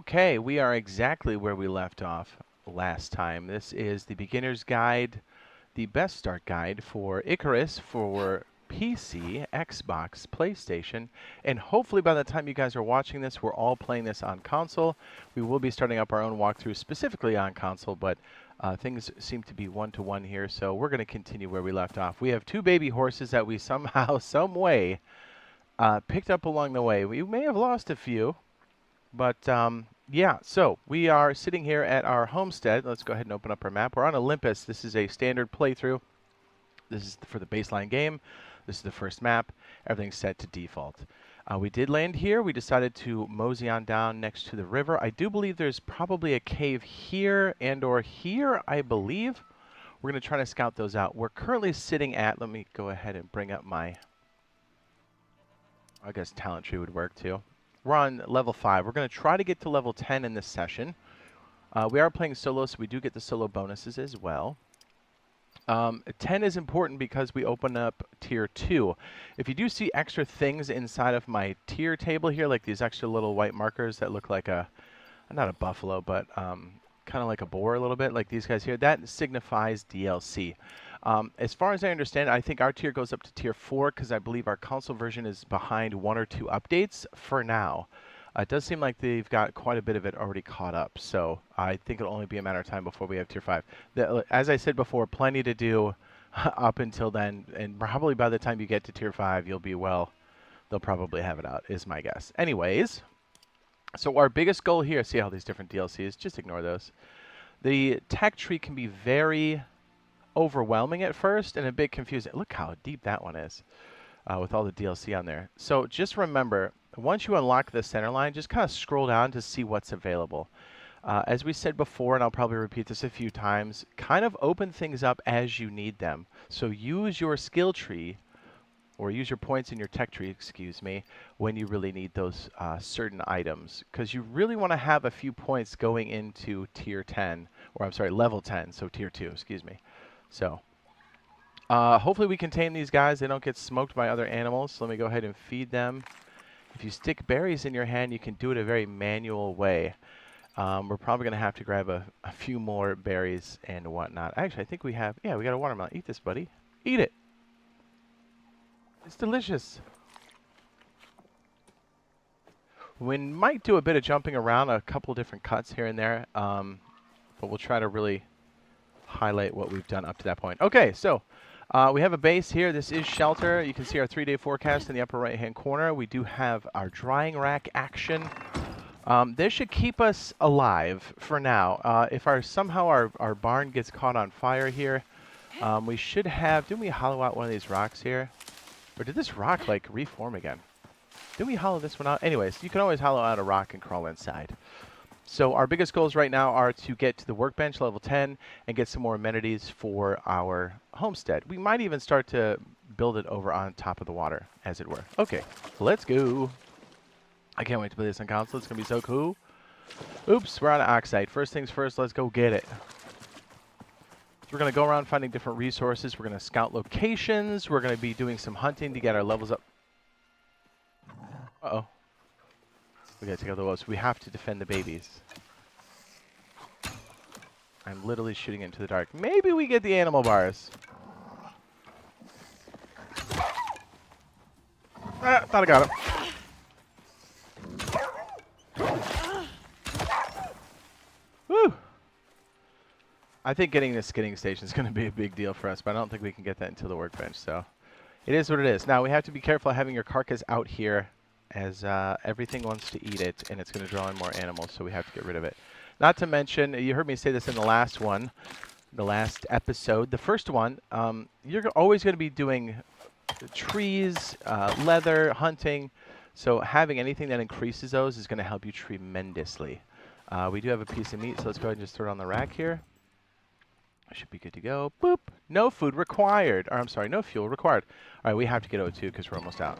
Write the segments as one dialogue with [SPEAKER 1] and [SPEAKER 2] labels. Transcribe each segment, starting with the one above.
[SPEAKER 1] Okay, we are exactly where we left off last time. This is the beginner's guide, the best start guide for Icarus for PC, Xbox, PlayStation, and hopefully by the time you guys are watching this, we're all playing this on console. We will be starting up our own walkthrough specifically on console, but things seem to be one-to-one here, so we're going to continue where we left off. We have two baby horses that we somehow, some way, picked up along the way. We may have lost a few. But yeah, so we are sitting here at our homestead. Let's go ahead and open up our map. We're on Olympus. This is a standard playthrough. This is for the baseline game. This is the first map. Everything's set to default. We did land here. We decided to mosey on down next to the river. I do believe there's probably a cave here and or here, I believe. We're going to try to scout those out. We're currently sitting at, let me go ahead and bring up my, I guess talent tree would work too. We're on level 5. We're going to try to get to level 10 in this session. We are playing solo, so we do get the solo bonuses as well. 10 is important because we open up tier 2. If you do see extra things inside of my tier table here, like these extra little white markers that look like a, not a buffalo, but kind of like a boar a little bit, like these guys here, that signifies DLC. As far as I understand, I think our tier goes up to tier 4 because I believe our console version is behind 1 or 2 updates for now. It does seem like they've got quite a bit of it already caught up, so I think it'll only be a matter of time before we have tier 5. As I said before, plenty to do up until then, and probably by the time you get to tier 5, you'll be, well, they'll probably have it out, is my guess. Anyways, so our biggest goal here, see all these different DLCs, just ignore those. The tech tree can be very overwhelming at first and a bit confusing. Look how deep that one is with all the DLC on there. So just remember, once you unlock the center line, just kind of scroll down to see what's available. As we said before, and I'll probably repeat this a few times, kind of open things up as you need them. So use your skill tree, or use your points in your tech tree, excuse me, when you really need those certain items. Because you really want to have a few points going into tier 10, or I'm sorry, level 10, so tier 2, excuse me. So, hopefully we can tame these guys. They don't get smoked by other animals. So let me go ahead and feed them. If you stick berries in your hand, you can do it a very manual way. We're probably going to have to grab a few more berries and whatnot. Actually, I think we have, yeah, we got a watermelon. Eat this, buddy. Eat it. It's delicious. We might do a bit of jumping around, a couple different cuts here and there, but we'll try to really highlight what we've done up to that point. Okay, so we have a base here. This is shelter. You can see our 3-day forecast in the upper right-hand corner. We do have our drying rack action. This should keep us alive for now. If somehow our barn gets caught on fire here, we should have, didn't we hollow out one of these rocks here? Or did this rock like reform again? Did we hollow this one out? Anyways, you can always hollow out a rock and crawl inside. So our biggest goals right now are to get to the workbench level 10 and get some more amenities for our homestead. We might even start to build it over on top of the water, as it were. Okay, let's go. I can't wait to play this on console. It's going to be so cool. Oops, we're on oxide. First things first, let's go get it. So we're going to go around finding different resources. We're going to scout locations. We're going to be doing some hunting to get our levels up. Uh-oh. We gotta take out the wolves. We have to defend the babies. I'm literally shooting into the dark. Maybe we get the animal bars. Ah, thought I got him. Woo! I think getting this skidding station is going to be a big deal for us, but I don't think we can get that until the workbench, so it is what it is. Now, we have to be careful having your carcass out here, as everything wants to eat it, and it's going to draw in more animals, so we have to get rid of it. Not to mention, you heard me say this in the last one, the last episode. The first one, you're always going to be doing trees, leather, hunting, so having anything that increases those is going to help you tremendously. We do have a piece of meat, so let's go ahead and just throw it on the rack here. Should be good to go. Boop! No food required. Or, I'm sorry, no fuel required. All right, we have to get O2 because we're almost out.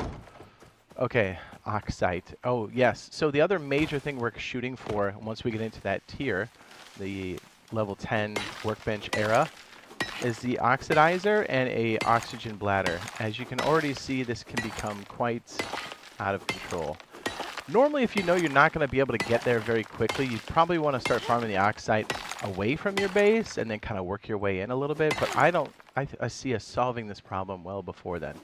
[SPEAKER 1] Okay, oxite. Oh, yes. So the other major thing we're shooting for once we get into that tier, the level 10 workbench era, is the oxidizer and a oxygen bladder. As you can already see, this can become quite out of control. Normally, if you know you're not going to be able to get there very quickly, you probably want to start farming the oxide away from your base and then kind of work your way in a little bit. But I see us solving this problem well before then.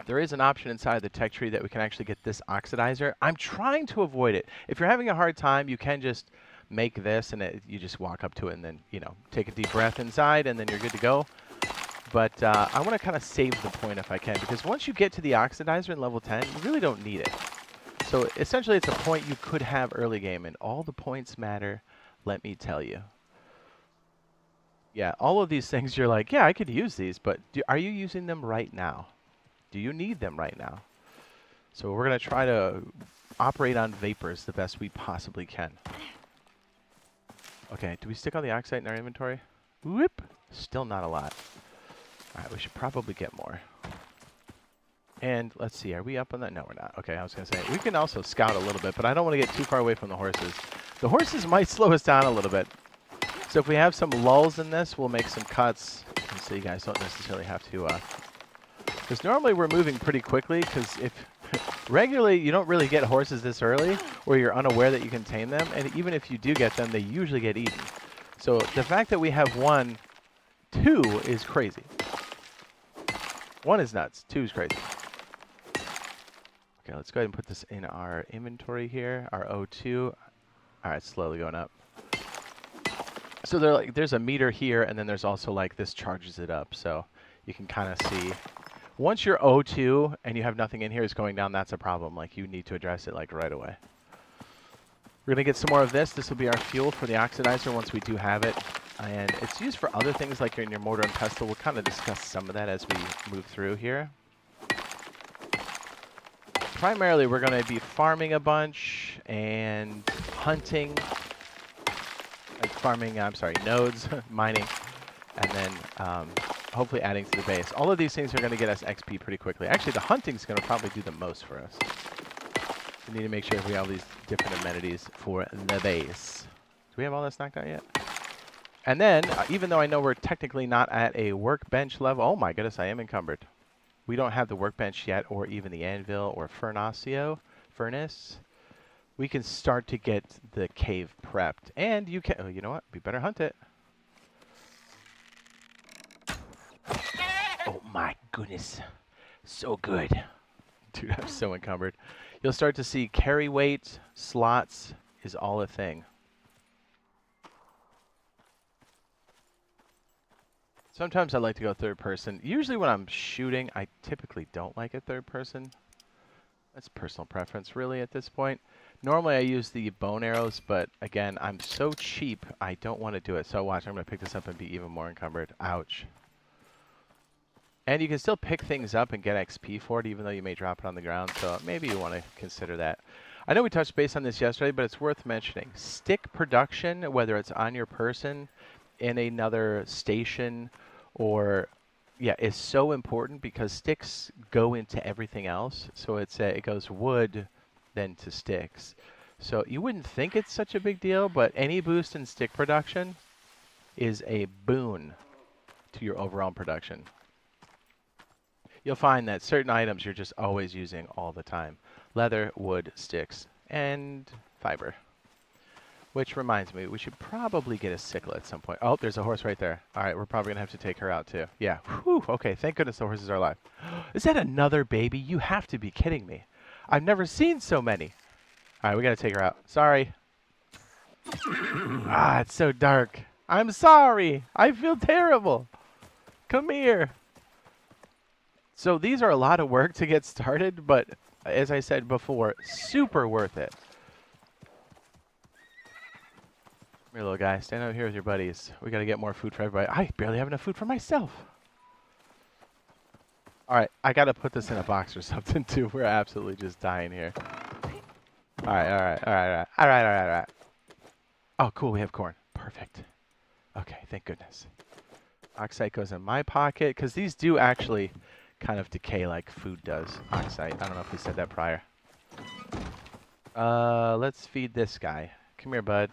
[SPEAKER 1] There is an option inside the tech tree that we can actually get this oxidizer. I'm trying to avoid it. If you're having a hard time, you can just make this and you just walk up to it and then, you know, take a deep breath inside and then you're good to go. But I want to kind of save the point if I can, because once you get to the oxidizer in level 10, you really don't need it. So essentially it's a point you could have early game, and all the points matter, let me tell you. Yeah, all of these things you're like, yeah, I could use these, but are you using them right now? Do you need them right now? So we're going to try to operate on vapors the best we possibly can. Okay, do we stick all the oxide in our inventory? Whoop! Still not a lot. All right, we should probably get more. And let's see, are we up on that? No, we're not. Okay, I was going to say, we can also scout a little bit, but I don't want to get too far away from the horses. The horses might slow us down a little bit. So if we have some lulls in this, we'll make some cuts. And so you guys don't necessarily have to... Because normally we're moving pretty quickly, because if... regularly, you don't really get horses this early, or you're unaware that you can tame them. And even if you do get them, they usually get eaten. So the fact that we have 1, 2 is crazy. 1 is nuts. 2 is crazy. Okay, let's go ahead and put this in our inventory here, our O2. All right, slowly going up. So there's a meter here, and then there's also like this charges it up. So you can kind of see. Once your O2 and you have nothing in here is going down, that's a problem. Like you need to address it like right away. We're going to get some more of this. This will be our fuel for the oxidizer once we do have it. And it's used for other things like in your mortar and pestle. We'll kind of discuss some of that as we move through here. Primarily, we're going to be farming a bunch and hunting, like farming, nodes, mining, and then hopefully adding to the base. All of these things are going to get us XP pretty quickly. Actually, the hunting's going to probably do the most for us. We need to make sure we have all these different amenities for the base. Do we have all this knocked out yet? And then, even though I know we're technically not at a workbench level, oh my goodness, I am encumbered. We don't have the workbench yet, or even the anvil or furnace. We can start to get the cave prepped. And you can, oh, you know what? We better hunt it. Oh my goodness. So good. Dude, I'm so encumbered. You'll start to see carry weight, slots is all a thing. Sometimes I like to go third person. Usually when I'm shooting, I typically don't like it third person. That's personal preference really at this point. Normally I use the bone arrows, but again, I'm so cheap, I don't want to do it. So watch, I'm going to pick this up and be even more encumbered. Ouch. And you can still pick things up and get XP for it, even though you may drop it on the ground. So maybe you want to consider that. I know we touched base on this yesterday, but it's worth mentioning. Stick production, whether it's on your person, in another station, or yeah, is so important because sticks go into everything else. So it goes wood then to sticks. So you wouldn't think it's such a big deal, but any boost in stick production is a boon to your overall production. You'll find that certain items you're just always using all the time. Leather, wood, sticks, and fiber. Which reminds me, we should probably get a sickle at some point. Oh, there's a horse right there. All right, we're probably going to have to take her out too. Yeah. Whew, okay, thank goodness the horses are alive. Is that another baby? You have to be kidding me. I've never seen so many. All right, we got to take her out. Sorry. Ah, it's so dark. I'm sorry. I feel terrible. Come here. So these are a lot of work to get started, but as I said before, super worth it. Here, little guy, stand out here with your buddies. We got to get more food for everybody. I barely have enough food for myself. All right, I got to put this in a box or something, too. We're absolutely just dying here. All right. Oh, cool, we have corn. Perfect. Okay, thank goodness. Oxide goes in my pocket, because these do actually kind of decay like food does. Oxide, I don't know if we said that prior. Let's feed this guy. Come here, bud.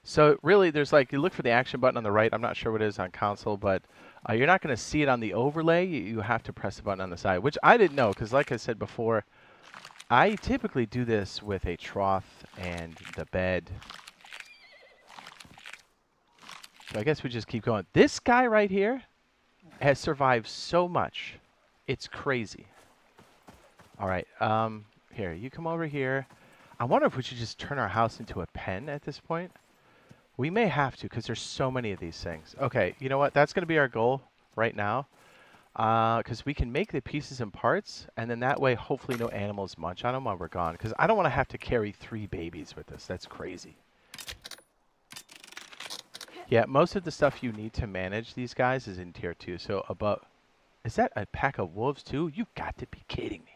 [SPEAKER 1] So really, there's like, you look for the action button on the right. I'm not sure what it is on console, but you're not going to see it on the overlay. You have to press the button on the side, which I didn't know because like I said before, I typically do this with a trough and the bed. So I guess we just keep going. This guy right here has survived so much. It's crazy. All right. Here, you come over here. I wonder if we should just turn our house into a pen at this point. We may have to because there's so many of these things. Okay, you know what? That's going to be our goal right now. Because we can make the pieces and parts, and then that way, hopefully no animals munch on them while we're gone. Because I don't want to have to carry 3 babies with us. That's crazy. Yeah, most of the stuff you need to manage these guys is in tier 2. So above... Is that a pack of wolves too? You got to be kidding me.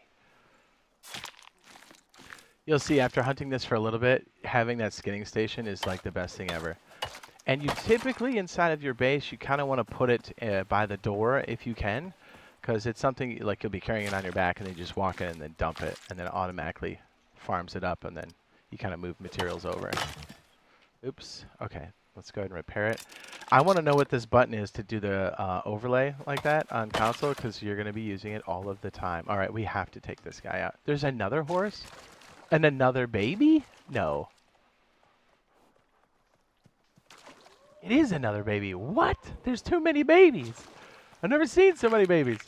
[SPEAKER 1] You'll see after hunting this for a little bit, having that skinning station is like the best thing ever. And you typically, inside of your base, you kind of want to put it by the door if you can. Because it's something like you'll be carrying it on your back and then you just walk in and then dump it. And then it automatically farms it up and then you kind of move materials over. Oops. Okay. Let's go ahead and repair it. I want to know what this button is to do the overlay like that on console because you're going to be using it all of the time. All right. We have to take this guy out. There's another horse? And another baby? No. It is another baby. What? There's too many babies. I've never seen so many babies.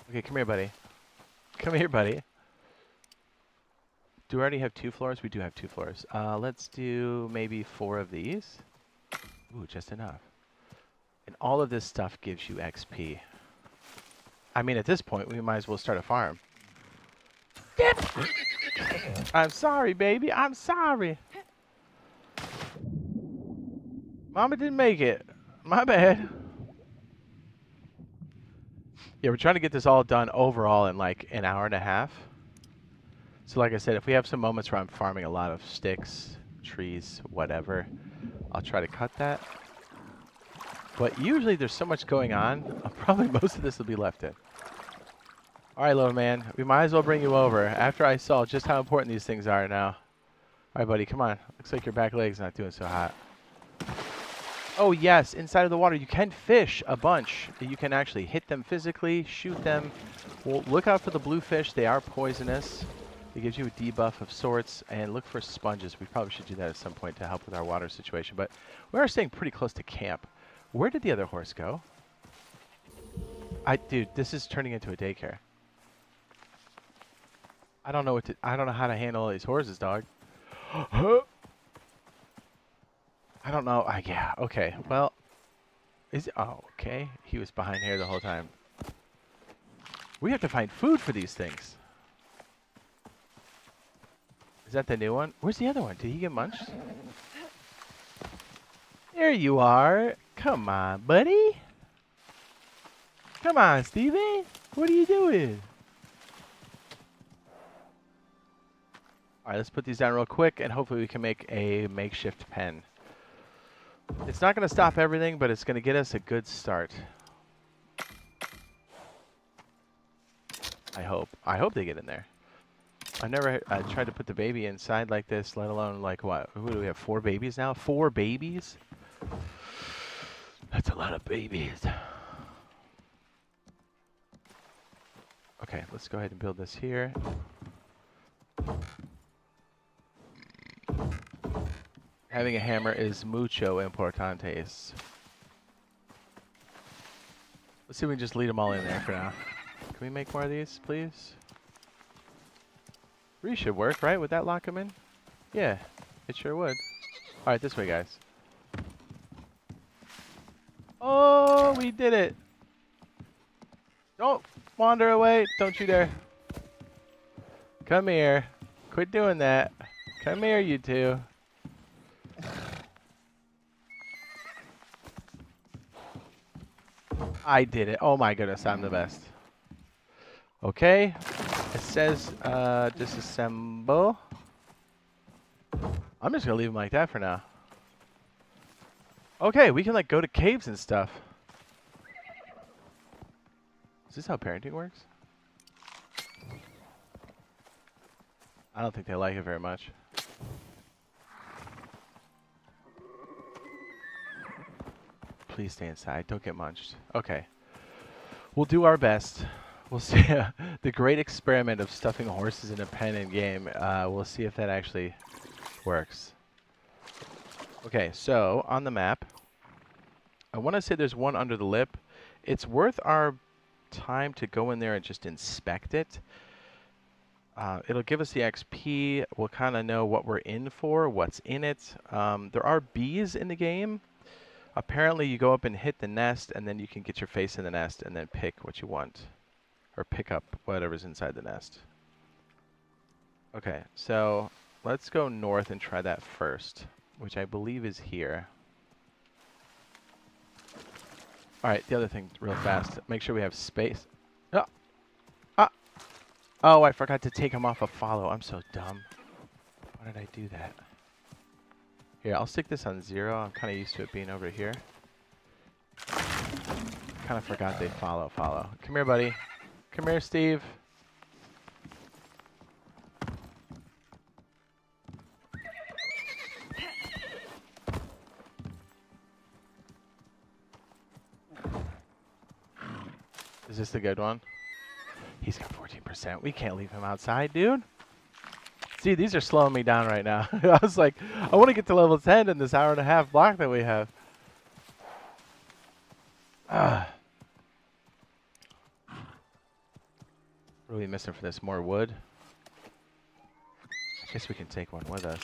[SPEAKER 1] Okay, come here, buddy. Come here, buddy. Do we already have 2 floors? We do have 2 floors. Let's do maybe 4 of these. Ooh, just enough. And all of this stuff gives you XP. I mean, at this point, we might as well start a farm. Yep. I'm sorry, baby. I'm sorry. Mama didn't make it. My bad. Yeah, we're trying to get this all done overall in like an hour and a half. So like I said, if we have some moments where I'm farming a lot of sticks, trees, whatever, I'll try to cut that. But usually there's so much going on, probably most of this will be left in. All right, little man, we might as well bring you over after I saw just how important these things are now. All right, buddy, come on. Looks like your back leg's not doing so hot. Oh, yes, inside of the water, you can fish a bunch. You can actually hit them physically, shoot them. Well, look out for the blue fish. They are poisonous. It gives you a debuff of sorts. And look for sponges. We probably should do that at some point to help with our water situation. But we are staying pretty close to camp. Where did the other horse go? Dude, this is turning into a daycare. I don't know I don't know how to handle all these horses, dog. I don't know. Yeah, okay. Well, oh, okay. He was behind here the whole time. We have to find food for these things. Is that the new one? Where's the other one? Did he get munched? There you are. Come on, buddy. Come on, Stevie. What are you doing? All right, let's put these down real quick, and hopefully we can make a makeshift pen. It's not going to stop everything, but it's going to get us a good start. I hope. I hope they get in there. I've never tried to put the baby inside like this, let alone like what? Who do we have? 4 babies now? 4 babies? That's a lot of babies. Okay, let's go ahead and build this here. Having a hammer is mucho importantes. Let's see if we can just lead them all in there for now. Can we make more of these, please? 3 should work, right? Would that lock them in? Yeah, it sure would. Alright, this way, guys. Oh, we did it! Don't wander away. Don't you dare. Come here. Quit doing that. Come here, you two. I did it. Oh my goodness, I'm the best. Okay. It says disassemble. I'm just gonna leave them like that for now. Okay, we can like go to caves and stuff. Is this how parenting works? I don't think they like it very much. Please stay inside. Don't get munched. Okay. We'll do our best. We'll see. The great experiment of stuffing horses in a pen in game. We'll see if that actually works. Okay, so on the map, I want to say there's one under the lip. It's worth our time to go in there and just inspect it. It'll give us the XP. We'll kind of know what we're in for, what's in it. There are bees in the game. Apparently, you go up and hit the nest, and then you can get your face in the nest and then pick what you want. Or pick up whatever's inside the nest. Okay, so let's go north and try that first, which I believe is here. Alright, the other thing real fast. Make sure we have space. Oh, oh, I forgot to take him off a follow. I'm so dumb. Why did I do that? Here, I'll stick this on 0. I'm kind of used to it being over here. Kind of forgot they follow. Come here, buddy. Come here, Steve. Is this the good one? He's got 14%. We can't leave him outside, dude. See, these are slowing me down right now. I was like, I want to get to level 10 in this hour and a half block that we have. What are we missing for this? More wood? I guess we can take one with us.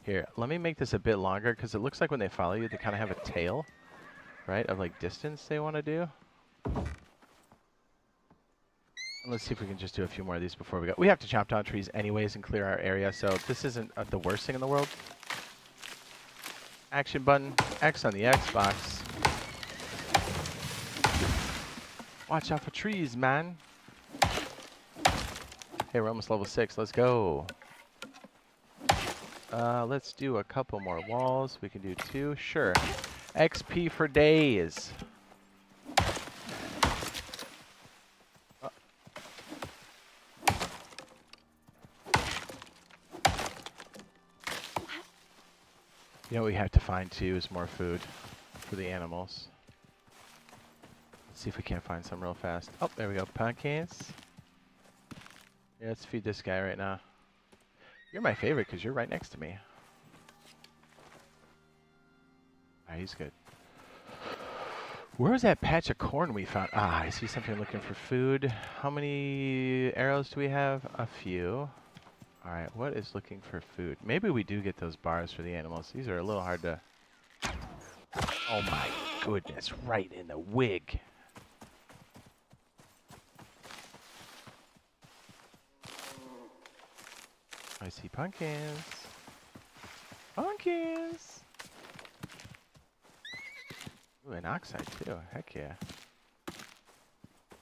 [SPEAKER 1] Here, let me make this a bit longer because it looks like when they follow you, they kind of have a tail, right, of like distance they want to do. Let's see if we can just do a few more of these before we go. We have to chop down trees anyways and clear our area, so this isn't the worst thing in the world. Action button, X on the Xbox. Watch out for trees, man. Hey, we're almost level 6. Let's go. Let's do a couple more walls. We can do 2. Sure. XP for days. You know what we have to find too is more food for the animals. Let's see if we can't find some real fast. Oh, there we go. Pumpkins. Yeah, let's feed this guy right now. You're my favorite because you're right next to me. Ah, he's good. Where's that patch of corn we found? Ah, I see something looking for food. How many arrows do we have? A few. All right, what is looking for food? Maybe we do get those bars for the animals. These are a little hard to... Oh my goodness, right in the wig. I see pumpkins. Pumpkins! Ooh, an oxide too. Heck yeah.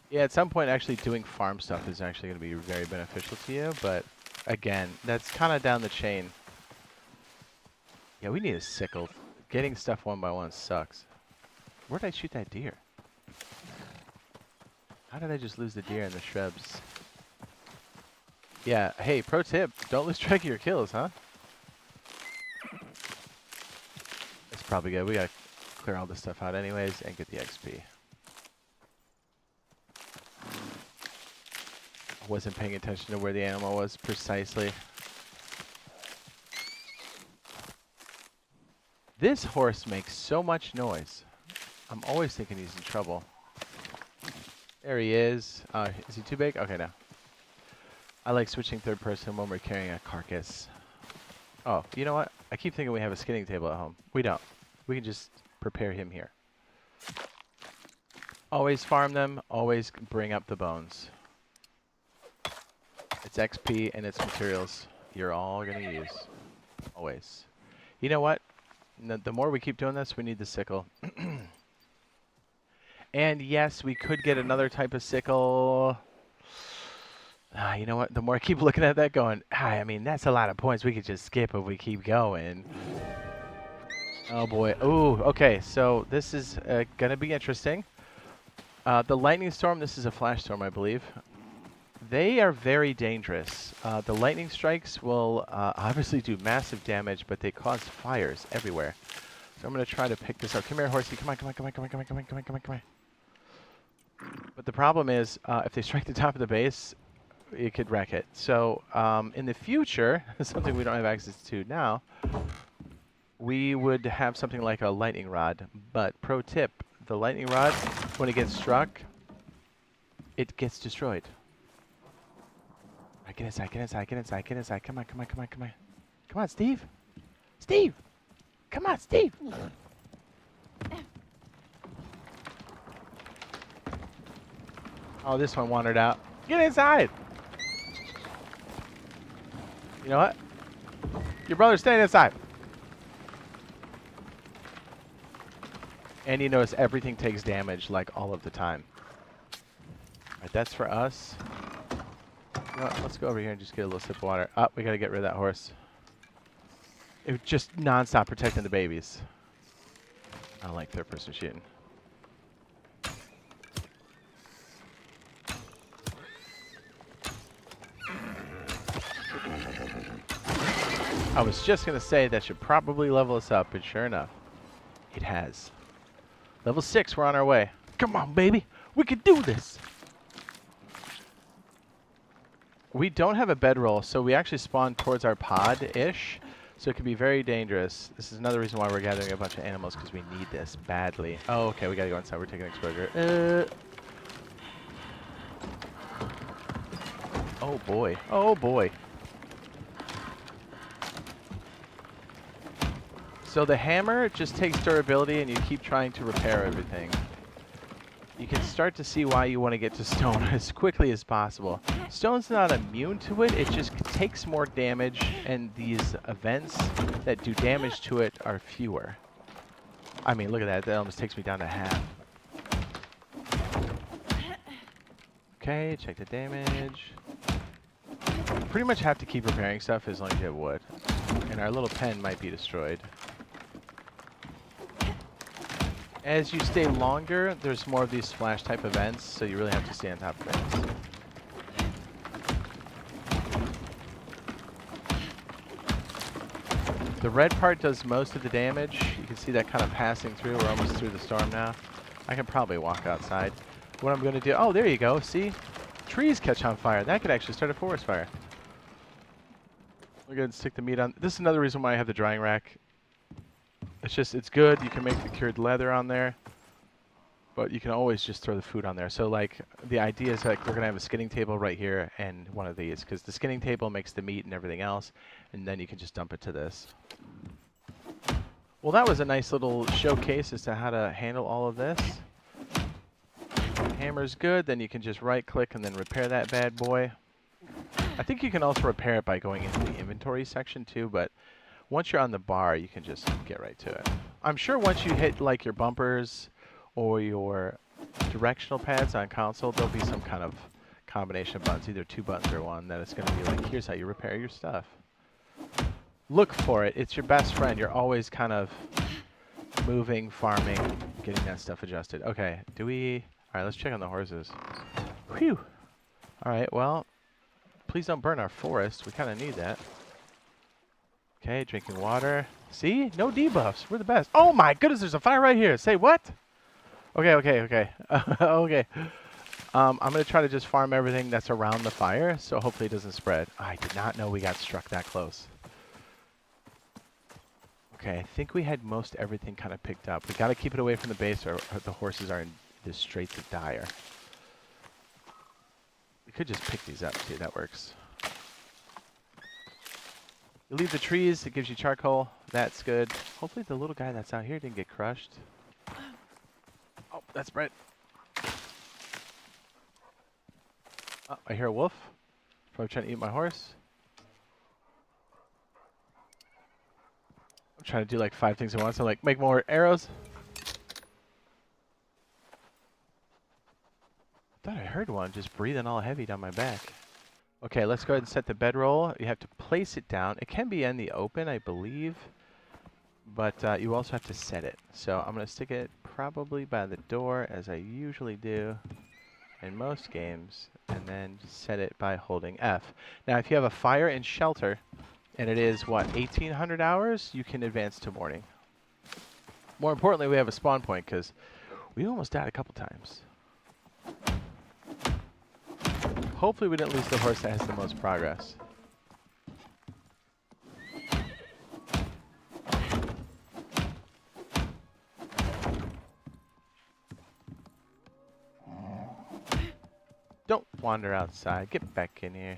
[SPEAKER 1] Yeah, at some point actually doing farm stuff is actually going to be very beneficial to you, but again, that's kind of down the chain. Yeah, we need a sickle. Getting stuff one by one sucks. Where did I shoot that deer? How did I just lose the deer in the shrubs? Yeah, hey, pro tip, don't lose track of your kills, huh? It's probably good. We gotta clear all this stuff out anyways and get the XP. I wasn't paying attention to where the animal was precisely. This horse makes so much noise. I'm always thinking he's in trouble. There he is. Is he too big? Okay, no. I like switching third person when we're carrying a carcass. Oh, you know what? I keep thinking we have a skinning table at home. We don't. We can just prepare him here. Always farm them. Always bring up the bones. It's XP and it's materials you're all going to use. Always. You know what? The more we keep doing this, we need the sickle. And yes, we could get another type of sickle. You know what? The more I keep looking at that going, I mean, that's a lot of points we could just skip if we keep going. Oh, boy. Ooh, okay. So this is going to be interesting. The lightning storm, this is a flash storm, I believe. They are very dangerous. The lightning strikes will obviously do massive damage, but they cause fires everywhere. So I'm going to try to pick this up. Come here, horsey. Come on, come on, come on, come on, come on, come on, come on, come on, come on. But the problem is, if they strike the top of the base, it could wreck it. So in the future, something we don't have access to now, we would have something like a lightning rod. But pro tip, the lightning rod, when it gets struck, it gets destroyed. All right, get inside, get inside, get inside, get inside. Come on, come on, come on, come on. Come on, Steve. Steve! Come on, Steve! Oh, this one wandered out. Get inside! You know what? Your brother's staying inside. And you notice everything takes damage like all of the time. Alright, that's for us. Well, let's go over here and just get a little sip of water. Oh, we gotta get rid of that horse. It was just non-stop protecting the babies. I don't like third-person shooting. I was just gonna say that should probably level us up, but sure enough, it has. Level 6, we're on our way. Come on, baby, we can do this. We don't have a bedroll, so we actually spawn towards our pod-ish, so it can be very dangerous. This is another reason why we're gathering a bunch of animals, because we need this badly. Oh, okay, we gotta go inside. We're taking exposure. Oh boy. Oh boy. So the hammer just takes durability, and you keep trying to repair everything. You can start to see why you want to get to stone as quickly as possible. Stone's not immune to it, it just takes more damage, and these events that do damage to it are fewer. I mean, look at that, that almost takes me down to half. Okay, check the damage. You pretty much have to keep repairing stuff as long as you have wood. And our little pen might be destroyed. As you stay longer, there's more of these splash type events, so you really have to stay on top of things. The red part does most of the damage. You can see that kind of passing through. We're almost through the storm now. I can probably walk outside. What I'm going to do... Oh, there you go. See? Trees catch on fire. That could actually start a forest fire. We're going to stick the meat on... This is another reason why I have the drying rack. It's just, it's good. You can make the cured leather on there. But you can always just throw the food on there. So, like, the idea is, like, we're going to have a skinning table right here and one of these. Because the skinning table makes the meat and everything else. And then you can just dump it to this. Well, that was a nice little showcase as to how to handle all of this. Hammer's good. Then you can just right-click and then repair that bad boy. I think you can also repair it by going into the inventory section, too. But once you're on the bar, you can just get right to it. I'm sure once you hit, like, your bumpers or your directional pads on console, there'll be some kind of combination of buttons, either 2 buttons or 1, that it's going to be like, here's how you repair your stuff. Look for it. It's your best friend. You're always kind of moving, farming, getting that stuff adjusted. Okay, do we... All right, let's check on the horses. Whew. All right, well, please don't burn our forest. We kind of need that. Okay, drinking water. See? No debuffs. We're the best. Oh my goodness, there's a fire right here. Say what? Okay. Okay. I'm going to try to just farm everything that's around the fire, so hopefully it doesn't spread. I did not know we got struck that close. Okay, I think we had most everything kind of picked up. We got to keep it away from the base, or the horses are in the straits of dire. We could just pick these up, too. That works. You leave the trees, it gives you charcoal. That's good. Hopefully the little guy that's out here didn't get crushed. Oh, that's Brett. Oh, I hear a wolf. Probably trying to eat my horse. I'm trying to do like 5 things at once. I'm like, make more arrows. I thought I heard one just breathing all heavy down my back. Okay, let's go ahead and set the bedroll. You have to place it down. It can be in the open, I believe, but you also have to set it. So I'm going to stick it probably by the door, as I usually do in most games, and then just set it by holding F. Now, if you have a fire and shelter, and it is, what, 1,800 hours, you can advance to morning. More importantly, we have a spawn point because we almost died a couple times. Hopefully we didn't lose the horse that has the most progress. Don't wander outside. Get back in here.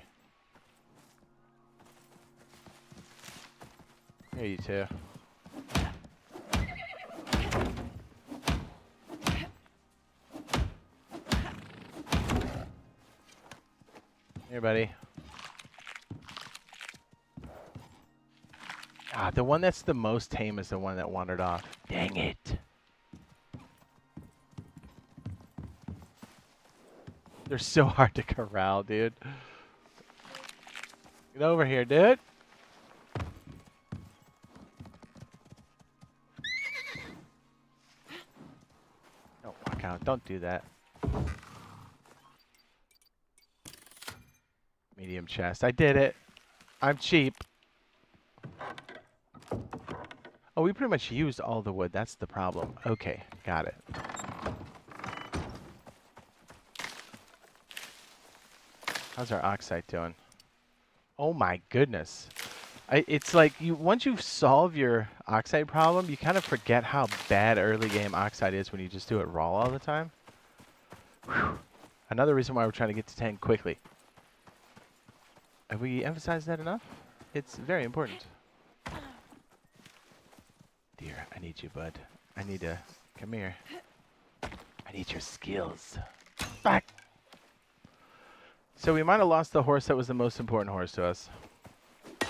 [SPEAKER 1] Here, you two. Here, buddy. Ah, the one that's the most tame is the one that wandered off. Dang it. They're so hard to corral, dude. Get over here, dude. Don't walk out. Don't do that. Medium chest. I did it. I'm cheap. Oh, we pretty much used all the wood. That's the problem. Okay, got it. How's our oxide doing? Oh my goodness. It's like once you solve your oxide problem, you kind of forget how bad early game oxide is when you just do it raw all the time. Whew. Another reason why we're trying to get to 10 quickly. Have we emphasized that enough? It's very important. Dear, I need you, bud. I need to... Come here. I need your skills. Back! So we might have lost the horse that was the most important horse to us. I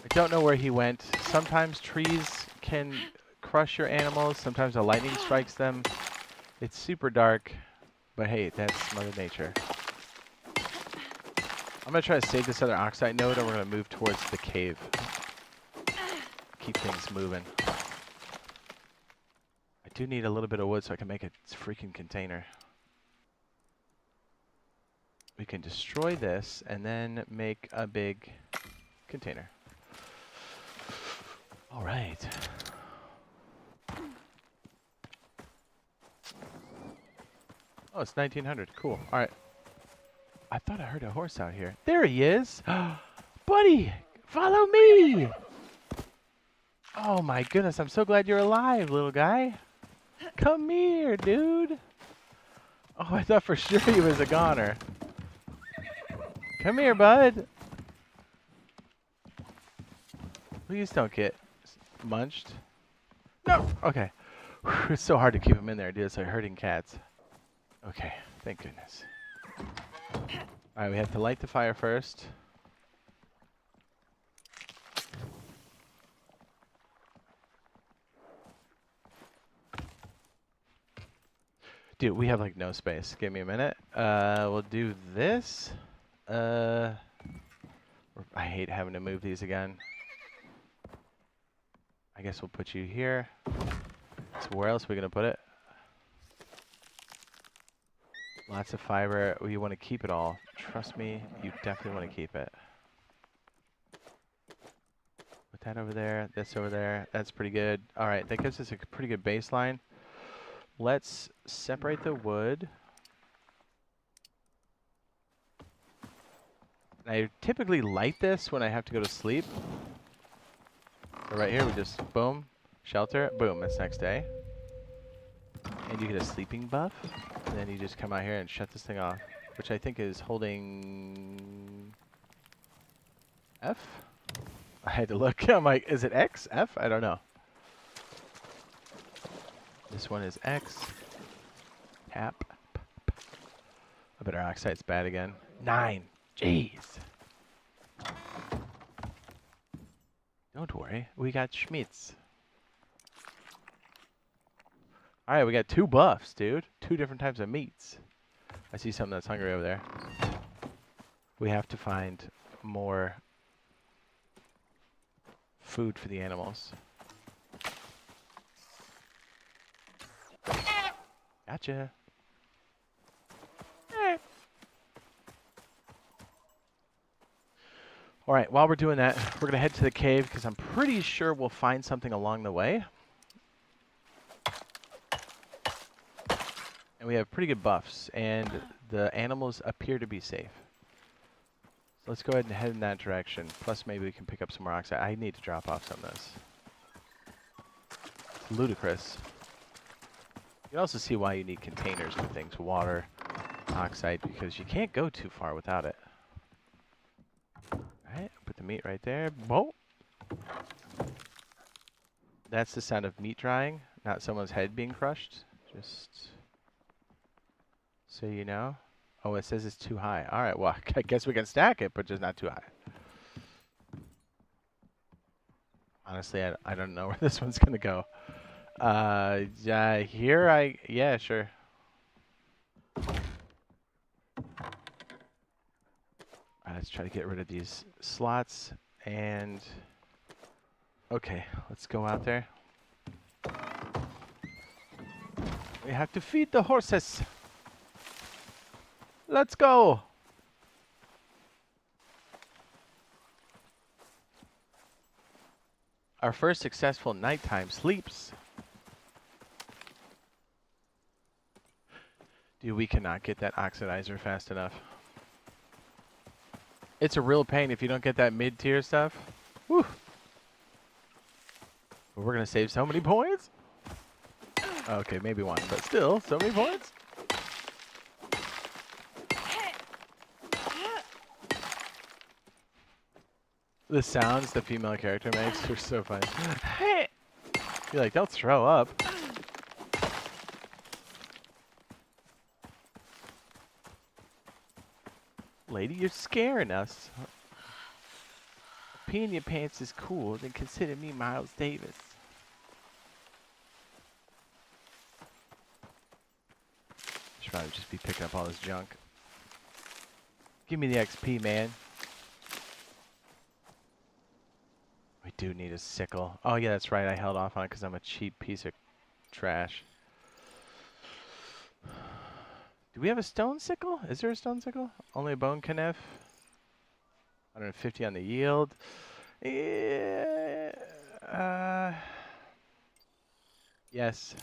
[SPEAKER 1] don't know where he went. Sometimes trees can crush your animals. Sometimes a lightning strikes them. It's super dark. But hey, that's Mother Nature. I'm going to try to save this other oxide node and we're going to move towards the cave. Keep things moving. I do need a little bit of wood so I can make a freaking container. We can destroy this and then make a big container. All right. Oh, it's 1900. Cool. All right. I thought I heard a horse out here. There he is. Buddy, follow me. Oh my goodness, I'm so glad you're alive, little guy. Come here, dude. Oh, I thought for sure he was a goner. Come here, bud. Please don't get munched. No. Okay. Whew, it's so hard to keep him in there, dude. It's like herding cats. Okay. Thank goodness. All right, we have to light the fire first. Dude, we have like no space. Give me a minute. We'll do this. I hate having to move these again. I guess we'll put you here. So where else are we gonna put it? Lots of fiber. You want to keep it all. Trust me, you definitely want to keep it. Put that over there. This over there. That's pretty good. All right, that gives us a pretty good baseline. Let's separate the wood. I typically light this when I have to go to sleep. So right here, we just, boom, shelter, boom, that's next day. And you get a sleeping buff. And then you just come out here and shut this thing off, which I think is holding F? I had to look. I'm like, is it X? F? I don't know. This one is X. Tap. I bet our oxide's bad again. 9. Jeez. Don't worry. We got Schmitz. Alright, we got 2 buffs, dude. 2 different types of meats. I see something that's hungry over there. We have to find more food for the animals. Gotcha. All right, while we're doing that, we're going to head to the cave because I'm pretty sure we'll find something along the way. And we have pretty good buffs, and the animals appear to be safe. So let's go ahead and head in that direction. Plus, maybe we can pick up some more oxide. I need to drop off some of this. It's ludicrous. You can also see why you need containers for things. Water, oxide, because you can't go too far without it. Alright, put the meat right there. Whoa! That's the sound of meat drying, not someone's head being crushed. Just so you know. Oh, it says it's too high. Alright, well, I guess we can stack it, but just not too high. Honestly, I don't know where this one's gonna go. Yeah, sure. Let's try to get rid of these slots, and okay, let's go out there. We have to feed the horses. Let's go. Our first successful nighttime sleeps. Dude, we cannot get that oxidizer fast enough. It's a real pain if you don't get that mid-tier stuff. Whew. But we're going to save so many points. Okay, maybe one, but still, so many points. The sounds the female character makes are so funny. You're like, don't throw up. Lady, you're scaring us. Peeing your pants is cool, then consider me Miles Davis. Should probably just be picking up all this junk. Give me the XP, man. We do need a sickle. Oh yeah, that's right. I held off on it because I'm a cheap piece of trash. Do we have a stone sickle? Is there a stone sickle? Only a bone knife. 150 on the yield. Yeah, yes.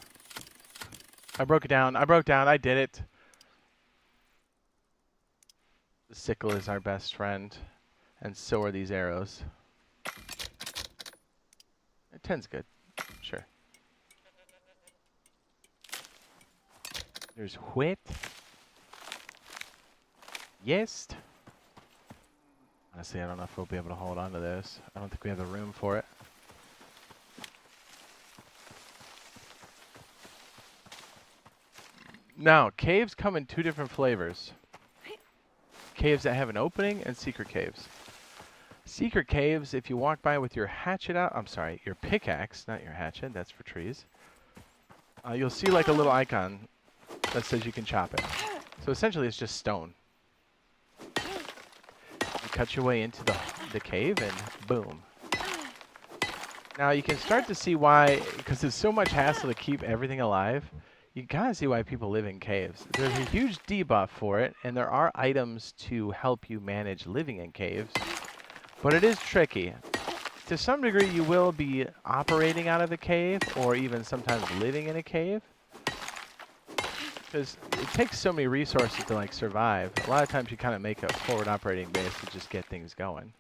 [SPEAKER 1] I broke it down. I did it. The sickle is our best friend. And so are these arrows. 10's good. Sure. There's wheat. Yes. Honestly, I don't know if we'll be able to hold on to this. I don't think we have the room for it. Now, caves come in two different flavors. Caves that have an opening and secret caves. Secret caves, if you walk by with your hatchet out, I'm sorry, your pickaxe, not your hatchet, that's for trees. You'll see like a little icon that says you can chop it. So essentially it's just stone. You cut your way into the cave and boom. Now you can start to see why, because there's so much hassle to keep everything alive, you kind of see why people live in caves. There's a huge debuff for it, and there are items to help you manage living in caves. But it is tricky. To some degree, you will be operating out of a cave, or even sometimes living in a cave. Because it takes so many resources to like survive. A lot of times you kind of make a forward operating base to just get things going.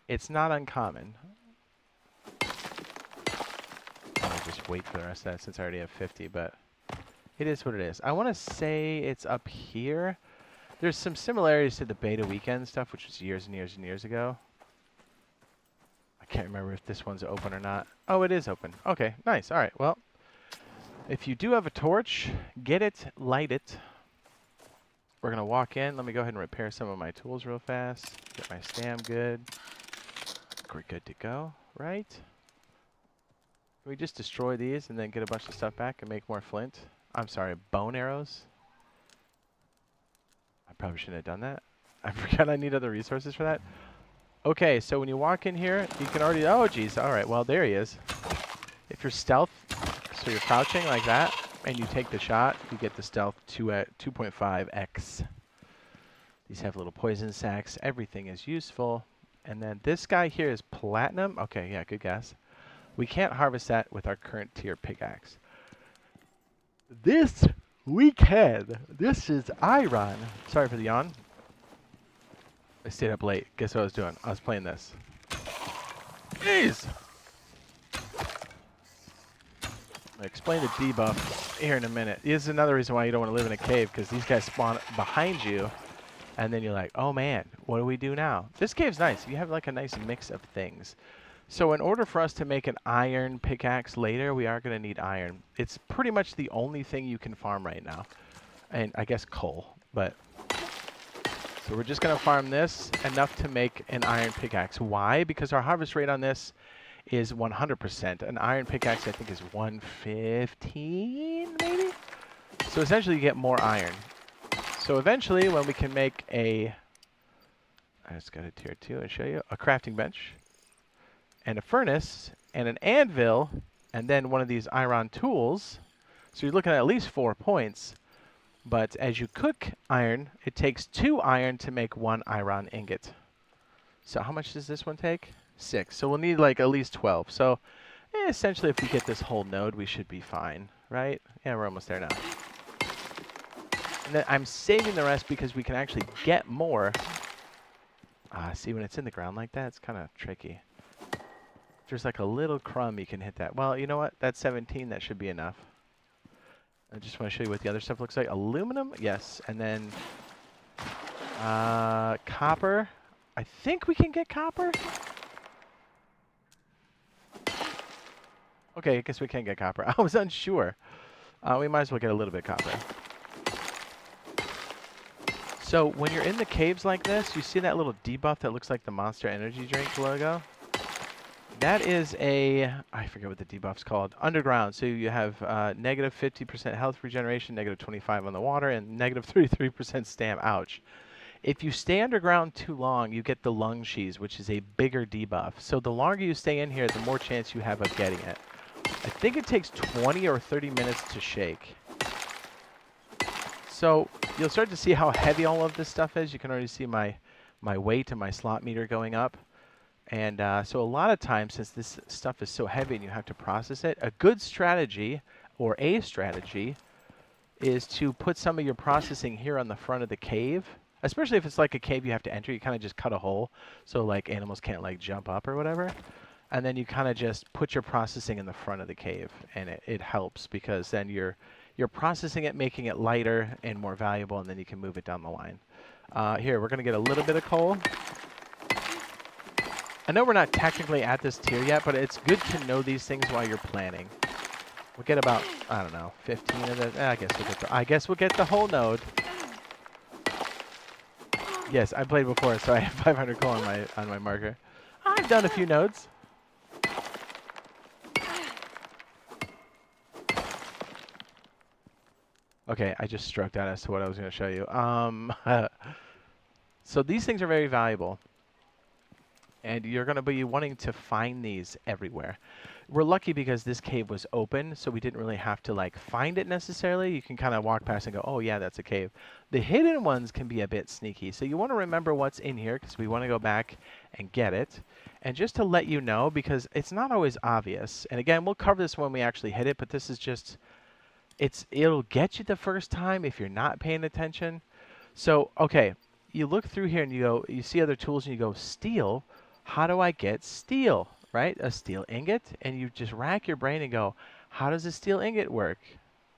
[SPEAKER 1] It's not uncommon. I'll just wait for the rest of that since I already have 50, but it is what it is. I want to say it's up here. There's some similarities to the beta weekend stuff, which was years and years and years ago. I can't remember if this one's open or not. Oh, it is open. Okay, nice. All right, well, if you do have a torch, get it, light it. We're going to walk in. Let me go ahead and repair some of my tools real fast. Get my stam good. We're good to go, right? Can we just destroy these and then get a bunch of stuff back and make more flint? I'm sorry, bone arrows? I probably shouldn't have done that. I forgot I need other resources for that. Okay, so when you walk in here, you can already... Oh, geez. All right, well, there he is. If you're stealth, so you're crouching like that, and you take the shot, you get the stealth 2.5x. These have little poison sacks. Everything is useful. And then this guy here is platinum. Okay, yeah, good guess. We can't harvest that with our current tier pickaxe. This we can. This is iron. Sorry for the yawn. I stayed up late. Guess what I was doing? I was playing this. Jeez! I'll explain the debuff here in a minute. This is another reason why you don't want to live in a cave, because these guys spawn behind you, and then you're like, oh man, what do we do now? This cave's nice. You have like a nice mix of things. So in order for us to make an iron pickaxe later, we are going to need iron. It's pretty much the only thing you can farm right now. And I guess coal, but... So we're just going to farm this enough to make an iron pickaxe. Why? Because our harvest rate on this is 100%. An iron pickaxe, I think, is 115, maybe? So essentially, you get more iron. So eventually, when we can make a... I just got a tier 2 and show you. A crafting bench, and a furnace, and an anvil, and then one of these iron tools. So you're looking at least 4 points. But as you cook iron, it takes 2 iron to make 1 iron ingot. So how much does this one take? 6. So we'll need like at least 12. So essentially, if we get this whole node, we should be fine, right? Yeah, we're almost there now. And then I'm saving the rest because we can actually get more. See, when it's in the ground like that, it's kind of tricky. If there's like a little crumb, you can hit that. Well, you know what? That's 17. That should be enough. I just want to show you what the other stuff looks like. Aluminum, yes. And then copper. I think we can get copper. Okay, I guess we can get copper. I was unsure. We might as well get a little bit of copper. So when you're in the caves like this, you see that little debuff that looks like the Monster Energy drink logo? That is a, I forget what the debuff's called, underground. So you have negative 50% health regeneration, negative 25 on the water, and negative 33% stam. Ouch. If you stay underground too long, you get the lung cheese, which is a bigger debuff. So the longer you stay in here, the more chance you have of getting it. I think it takes 20 or 30 minutes to shake. So you'll start to see how heavy all of this stuff is. You can already see my weight and my slot meter going up. And so a lot of times, since this stuff is so heavy and you have to process it, a good strategy, or a strategy, is to put some of your processing here on the front of the cave. Especially if it's like a cave you have to enter, you kind of just cut a hole so like animals can't like jump up or whatever. And then you kind of just put your processing in the front of the cave, and it helps because then you're processing it, making it lighter and more valuable, and then you can move it down the line. Here, we're going to get a little bit of coal. I know we're not technically at this tier yet, but it's good to know these things while you're planning. We'll get about, I don't know, 15 of the, I guess we'll get the whole node. Yes, I played before, so I have 500 coal on my marker. I've done a few nodes. Okay, I just stroked out as to what I was going to show you. So these things are very valuable. And you're going to be wanting to find these everywhere. We're lucky because this cave was open, so we didn't really have to like find it necessarily. You can kind of walk past and go, oh yeah, that's a cave. The hidden ones can be a bit sneaky, so you want to remember what's in here because we want to go back and get it. And just to let you know, because it's not always obvious, and again, we'll cover this when we actually hit it, but this is just, it'll get you the first time if you're not paying attention. So, okay, you look through here and you go, you see other tools and you go, steel. How do I get steel, right? A steel ingot, and you just rack your brain and go, how does a steel ingot work?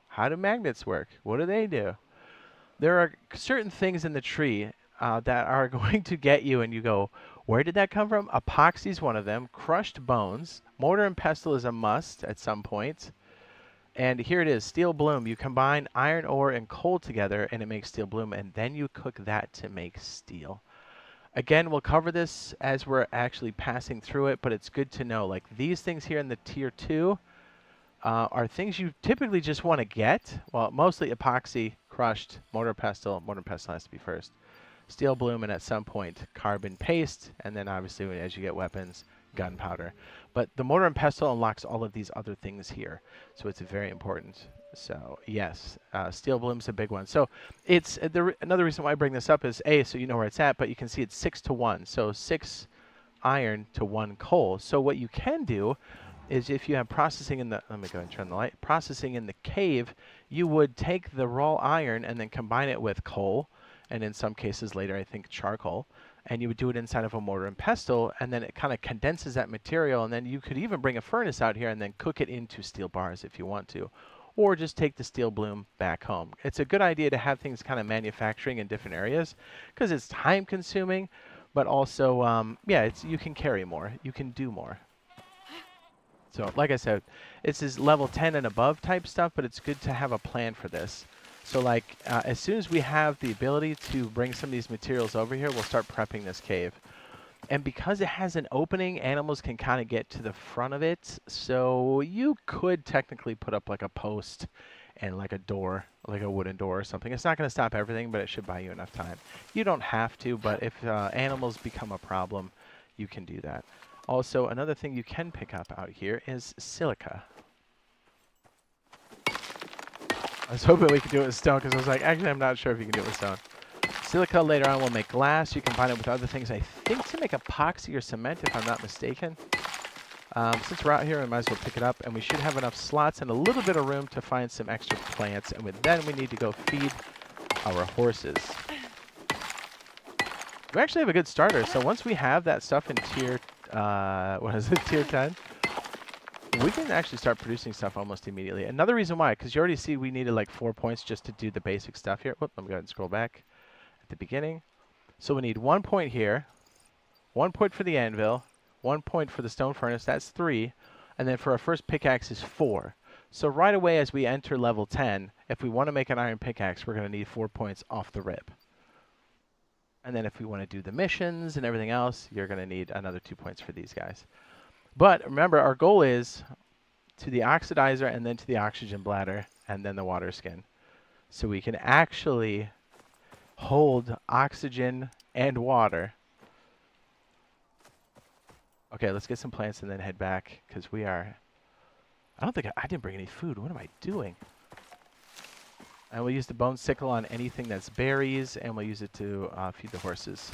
[SPEAKER 1] How do magnets work? What do they do? There are certain things in the tree that are going to get you, and you go, where did that come from? Epoxy is one of them. Crushed bones. Mortar and pestle is a must at some point. And here it is, steel bloom. You combine iron ore and coal together, and it makes steel bloom, and then you cook that to make steel. Again, we'll cover this as we're actually passing through it, but it's good to know. Like these things here in the tier 2 are things you typically just want to get. Well, mostly epoxy, crushed, mortar pestle. Mortar pestle has to be first. Steel bloom, and at some point, carbon paste, and then obviously as you get weapons, gunpowder. But the mortar and pestle unlocks all of these other things here, so it's very important. So yes, steel bloom's a big one. So it's another reason why I bring this up is A, so you know where it's at, but you can see it's 6 to 1. So 6 iron to 1 coal. So what you can do is if you have processing in the, let me go and turn the light, processing in the cave, you would take the raw iron and then combine it with coal, and in some cases later I think charcoal, and you would do it inside of a mortar and pestle, and then it kind of condenses that material, and then you could even bring a furnace out here and then cook it into steel bars if you want to, or just take the steel bloom back home. It's a good idea to have things kind of manufacturing in different areas because it's time consuming, but also, yeah, you can carry more, you can do more. So, like I said, this is level 10 and above type stuff, but it's good to have a plan for this. So, like, as soon as we have the ability to bring some of these materials over here, we'll start prepping this cave. And because it has an opening, animals can kind of get to the front of it. So you could technically put up like a post and like a door, like a wooden door or something. It's not going to stop everything, but it should buy you enough time. You don't have to, but if animals become a problem, you can do that. Also, another thing you can pick up out here is silica. I was hoping we could do it with stone because I was like, actually, I'm not sure if you can do it with stone. Silica later on will make glass. You can combine it with other things, I think, to make epoxy or cement, if I'm not mistaken. Since we're out here, we might as well pick it up, and we should have enough slots and a little bit of room to find some extra plants. And then we need to go feed our horses. We actually have a good starter. So once we have that stuff in tier, what is it, tier 10, we can actually start producing stuff almost immediately. Another reason why, because you already see we needed like 4 points just to do the basic stuff here. Whoop, let me go ahead and scroll back at the beginning. So we need 1 point here, 1 point for the anvil, 1 point for the stone furnace, that's 3, and then for our first pickaxe is 4. So right away as we enter level 10, if we want to make an iron pickaxe, we're going to need 4 points off the rip. And then if we want to do the missions and everything else, you're going to need another 2 points for these guys. But remember, our goal is to the oxidizer and then to the oxygen bladder and then the water skin. So we can actually hold oxygen and water. Okay, let's get some plants and then head back because we are... I don't think I didn't bring any food. What am I doing? And we'll use the bone sickle on anything that's berries, and we'll use it to feed the horses.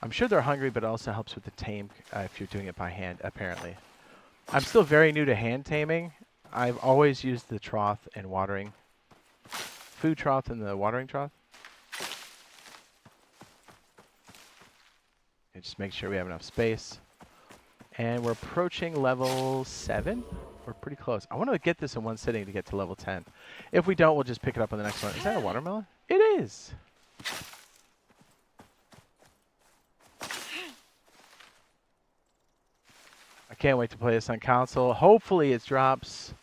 [SPEAKER 1] I'm sure they're hungry, but it also helps with the tame if you're doing it by hand, apparently. I'm still very new to hand taming. I've always used the trough and watering. Food trough and the watering trough. And just make sure we have enough space. And we're approaching level 7. We're pretty close. I want to get this in one sitting to get to level 10. If we don't, we'll just pick it up on the next one. Is that a watermelon? It is. I can't wait to play this on console. Hopefully it drops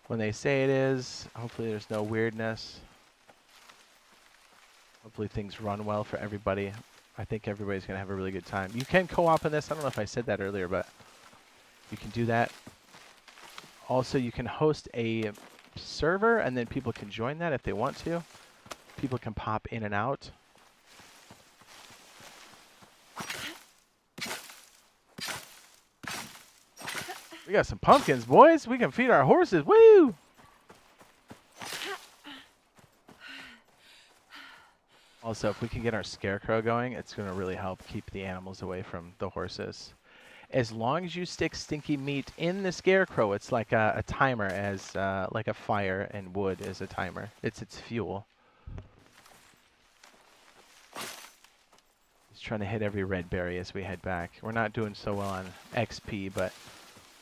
[SPEAKER 1] when they say it is. Hopefully there's no weirdness. Hopefully things run well for everybody. I think everybody's going to have a really good time. You can co-op in this. I don't know if I said that earlier, but you can do that. Also, you can host a server, and then people can join that if they want to. People can pop in and out. We got some pumpkins, boys. We can feed our horses. Woo! Also, if we can get our scarecrow going, it's going to really help keep the animals away from the horses. As long as you stick stinky meat in the scarecrow, it's like a timer, as like a fire and wood is a timer. It's its fuel. Just trying to hit every red berry as we head back. We're not doing so well on XP, but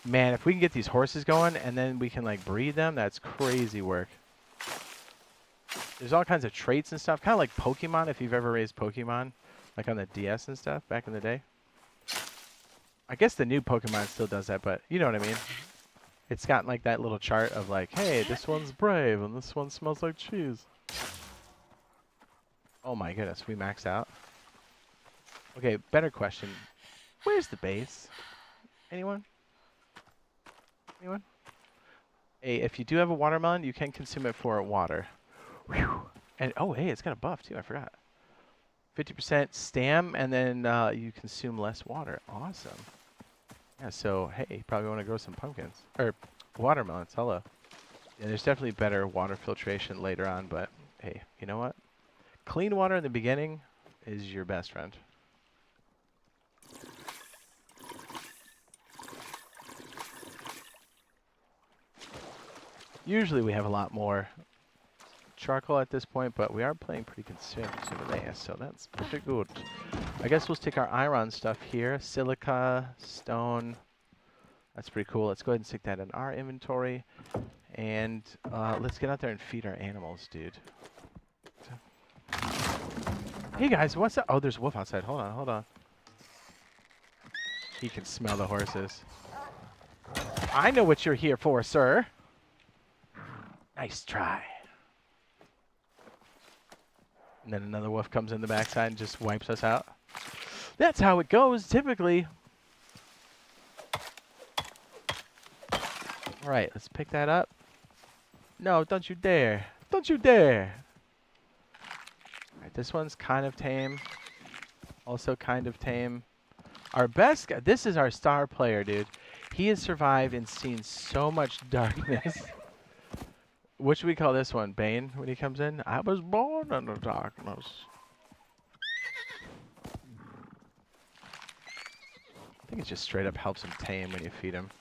[SPEAKER 1] man, if we can get these horses going and then we can like breed them, that's crazy work. There's all kinds of traits and stuff, kind of like Pokemon, if you've ever raised Pokemon, like on the DS and stuff back in the day. I guess the new Pokemon still does that, but you know what I mean. It's got like that little chart of like, hey, this one's brave and this one smells like cheese. Oh my goodness, we maxed out. Okay, better question. Where's the base? Anyone? Anyone? Hey, if you do have a watermelon, you can consume it for water. Whew. And oh, hey, it's got a buff too. I forgot. 50% stam, and then you consume less water. Awesome. Yeah. So hey, you probably want to grow some pumpkins or watermelons. Hello. Yeah, there's definitely better water filtration later on, but hey, you know what? Clean water in the beginning is your best friend. Usually we have a lot more charcoal at this point, but we are playing pretty conservatively, so that's pretty good. I guess we'll stick our iron stuff here. Silica, stone. That's pretty cool. Let's go ahead and stick that in our inventory. And let's get out there and feed our animals, dude. Hey guys, what's up? Oh, there's a wolf outside. Hold on, hold on. He can smell the horses. I know what you're here for, sir. Nice try. And then another wolf comes in the backside and just wipes us out. That's how it goes, typically. All right, let's pick that up. No, don't you dare. Don't you dare. All right, this one's kind of tame. Also kind of tame. Our best guy, this is our star player, dude. He has survived and seen so much darkness. What should we call this one? Bane, when he comes in? I was born in the darkness. I think it just straight up helps him tame when you feed him.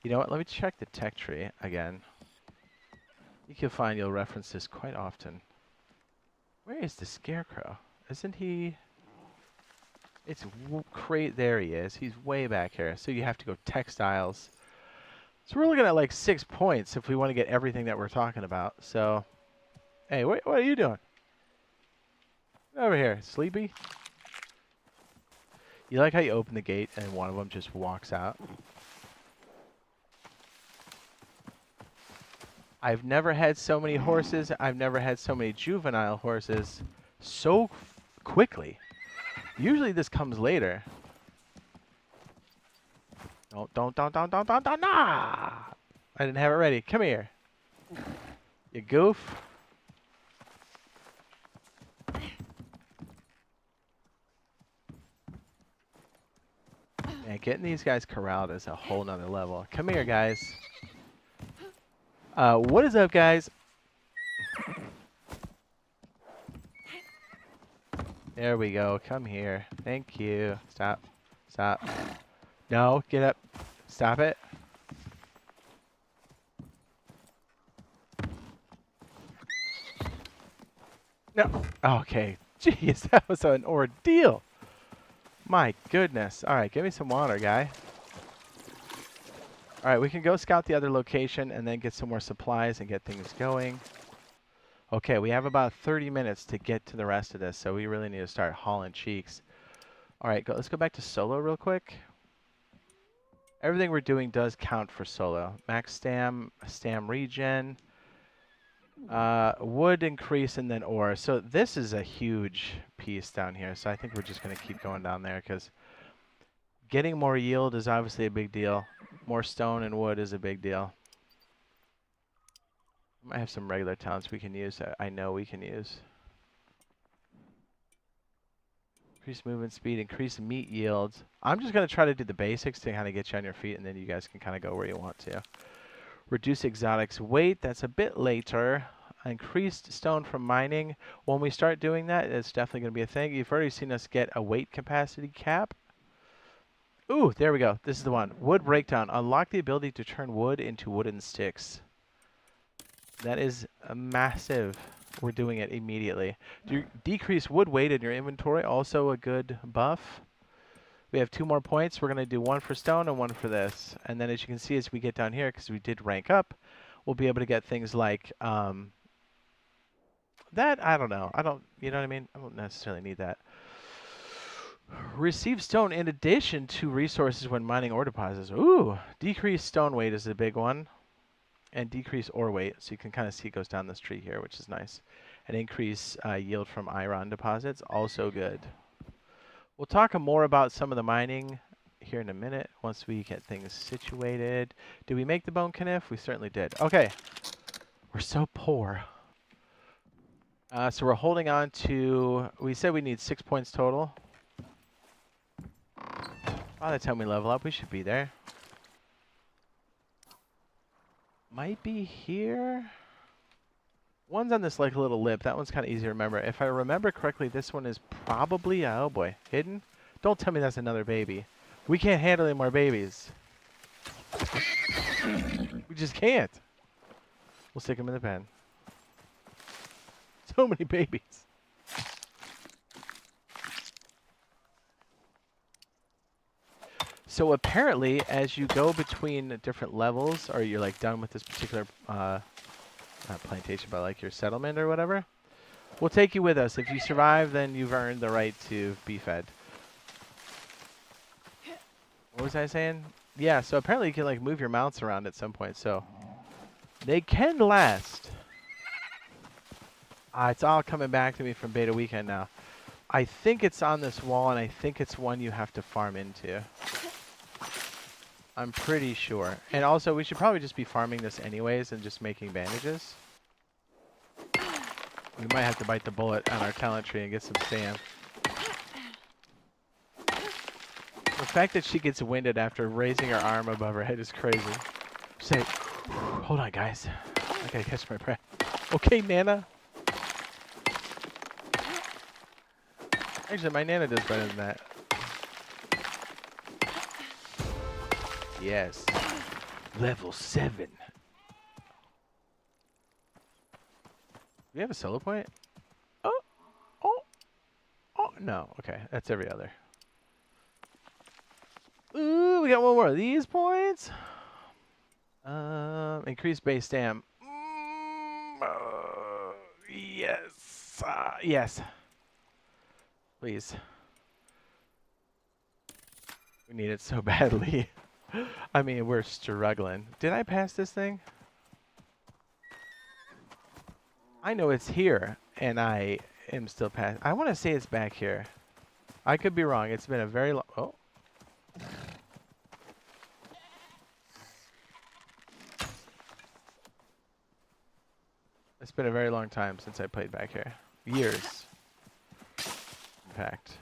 [SPEAKER 1] You know what? Let me check the tech tree again. You can find you'll reference this quite often. Where is the scarecrow? Isn't he? It's there he is. He's way back here. So you have to go textiles. So we're looking at like 6 points if we want to get everything that we're talking about. So, hey, what are you doing? Over here, sleepy? You like how you open the gate and one of them just walks out? I've never had so many horses. I've never had so many juvenile horses so quickly. Usually this comes later. Don't, nah! I didn't have it ready. Come here. You goof. Man, getting these guys corralled is a whole nother level. Come here, guys. What is up, guys? There we go. Come here. Thank you. Stop. Stop. No, get up. Stop it. No. Okay. Jeez, that was an ordeal. My goodness. All right, give me some water, guy. All right, we can go scout the other location and then get some more supplies and get things going. Okay, we have about 30 minutes to get to the rest of this, so we really need to start hauling cheeks. All right, let's go back to solo real quick. Everything we're doing does count for solo. Max stam regen, wood increase, and then ore. So this is a huge piece down here, so I think we're just going to keep going down there because getting more yield is obviously a big deal. More stone and wood is a big deal. Might have some regular talents we can use that I know we can use. Increase movement speed, increase meat yields. I'm just going to try to do the basics to kind of get you on your feet, and then you guys can kind of go where you want to. Reduce exotics weight. That's a bit later. Increased stone from mining. When we start doing that, it's definitely going to be a thing. You've already seen us get a weight capacity cap. Ooh, there we go. This is the one. Wood breakdown. Unlock the ability to turn wood into wooden sticks. That is a massive. We're doing it immediately. Decrease wood weight in your inventory. Also a good buff. We have 2 more points. We're going to do 1 for stone and 1 for this. And then as you can see, as we get down here, because we did rank up, we'll be able to get things like that. I don't know. You know what I mean? I don't necessarily need that. Receive stone in addition to resources when mining ore deposits. Ooh, decrease stone weight is a big one. And decrease ore weight, so you can kind of see it goes down this tree here, which is nice. And increase yield from iron deposits, also good. We'll talk more about some of the mining here in a minute once we get things situated. Did we make the bone kniff? We certainly did. Okay, we're so poor. So we're holding on to, we said we need 6 points total. By the time we level up, we should be there. Might be here. One's on this like little lip. That one's kind of easy to remember. If I remember correctly, this one is probably, oh boy, hidden. Don't tell me that's another baby. We can't handle any more babies. We just can't. We'll stick them in the pen. So many babies. So apparently, as you go between different levels, or you're like done with this particular not plantation, but like your settlement or whatever, we'll take you with us. If you survive, then you've earned the right to be fed. What was I saying? Yeah, so apparently you can like move your mounts around at some point, so they can last. It's all coming back to me from beta weekend now. I think it's on this wall, and I think it's one you have to farm into. I'm pretty sure. And also, we should probably just be farming this anyways and just making bandages. We might have to bite the bullet on our talent tree and get some sand. The fact that she gets winded after raising her arm above her head is crazy. Say, hold on, guys. I gotta catch my breath. Okay, Nana. Actually, my Nana does better than that. Yes. Level 7. We have a solo point? Oh. No. Okay, that's every other. Ooh, we got one more of these points. Increase base stam. Yes. Yes. Please. We need it so badly. I mean, we're struggling. Did I pass this thing? I know it's here, and I am still past. I want to say it's back here. I could be wrong. It's been a very long... Oh. It's been a very long time since I played back here. Years. In fact.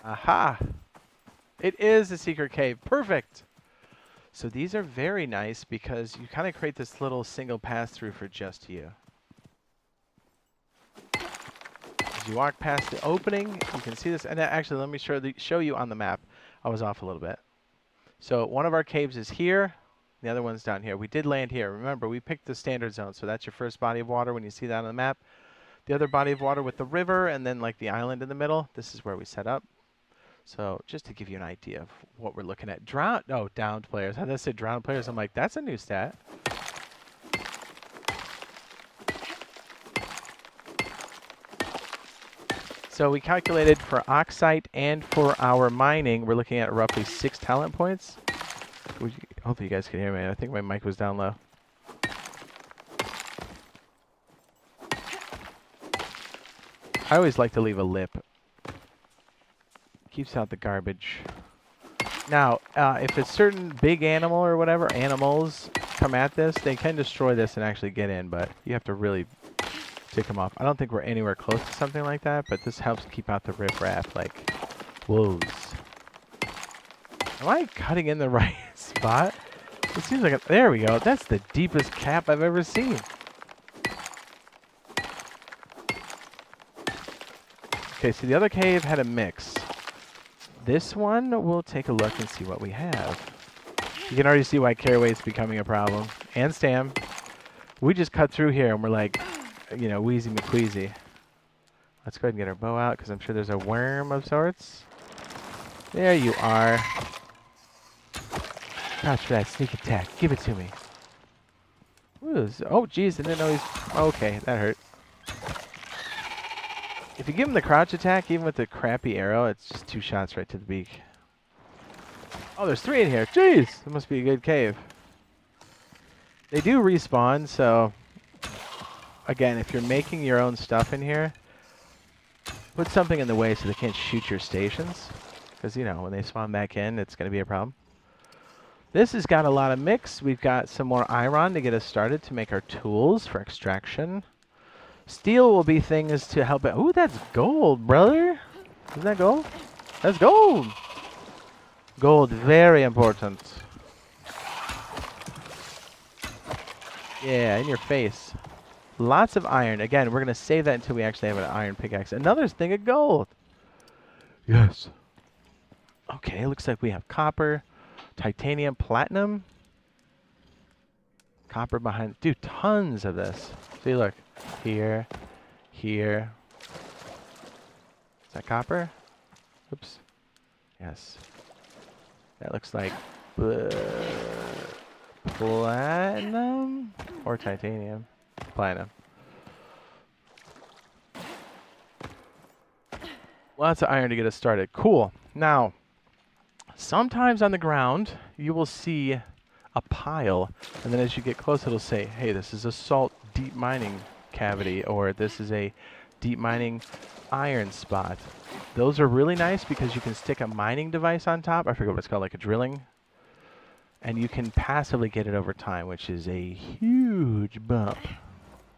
[SPEAKER 1] Aha! It is a secret cave. Perfect! So these are very nice because you kind of create this little single pass-through for just you. As you walk past the opening, you can see this. And actually, let me show you on the map. I was off a little bit. So one of our caves is here. The other one's down here. We did land here. Remember, we picked the standard zone. So that's your first body of water when you see that on the map. The other body of water with the river and then like the island in the middle. This is where we set up. So just to give you an idea of what we're looking at. Downed players. How did I say drowned players? I'm like, that's a new stat. So we calculated for oxide and for our mining, we're looking at roughly 6 talent points. Hopefully you guys can hear me. I think my mic was down low. I always like to leave a lip. Keeps out the garbage. Now, if a certain big animal or whatever, animals come at this, they can destroy this and actually get in, but you have to really take them off. I don't think we're anywhere close to something like that, but this helps keep out the riffraff, like wolves. Am I cutting in the right spot? It seems like there we go. That's the deepest cap I've ever seen. Okay, so the other cave had a mix. This one, we'll take a look and see what we have. You can already see why carry weight's becoming a problem. And stam. We just cut through here and we're like, you know, wheezy McQueasy. Let's go ahead and get our bow out because I'm sure there's a worm of sorts. There you are. Crouch for that sneak attack. Give it to me. Ooh, oh, geez, I didn't know he's... Okay, that hurt. If you give him the crouch attack, even with the crappy arrow, it's just 2 shots right to the beak. Oh, there's 3 in here. Jeez, that must be a good cave. They do respawn, so... Again, if you're making your own stuff in here, put something in the way so they can't shoot your stations. Because, you know, when they spawn back in, it's going to be a problem. This has got a lot of mix. We've got some more iron to get us started to make our tools for extraction. Steel will be things to help it. Ooh, that's gold, brother. Isn't that gold? That's gold. Gold, very important. Yeah, in your face. Lots of iron. Again, we're going to save that until we actually have an iron pickaxe. Another thing of gold. Yes. Okay, looks like we have copper, titanium, platinum. Copper behind. Dude, tons of this. See, look. Here. Here. Is that copper? Oops. Yes. That looks like platinum or titanium. Platinum. Lots of iron to get us started. Cool. Now, sometimes on the ground, you will see a pile, and then as you get close, it'll say, hey, this is a salt deep mining cavity, or this is a deep mining iron spot. Those are really nice because you can stick a mining device on top. I forget what it's called, like a drilling. And you can passively get it over time, which is a huge bump.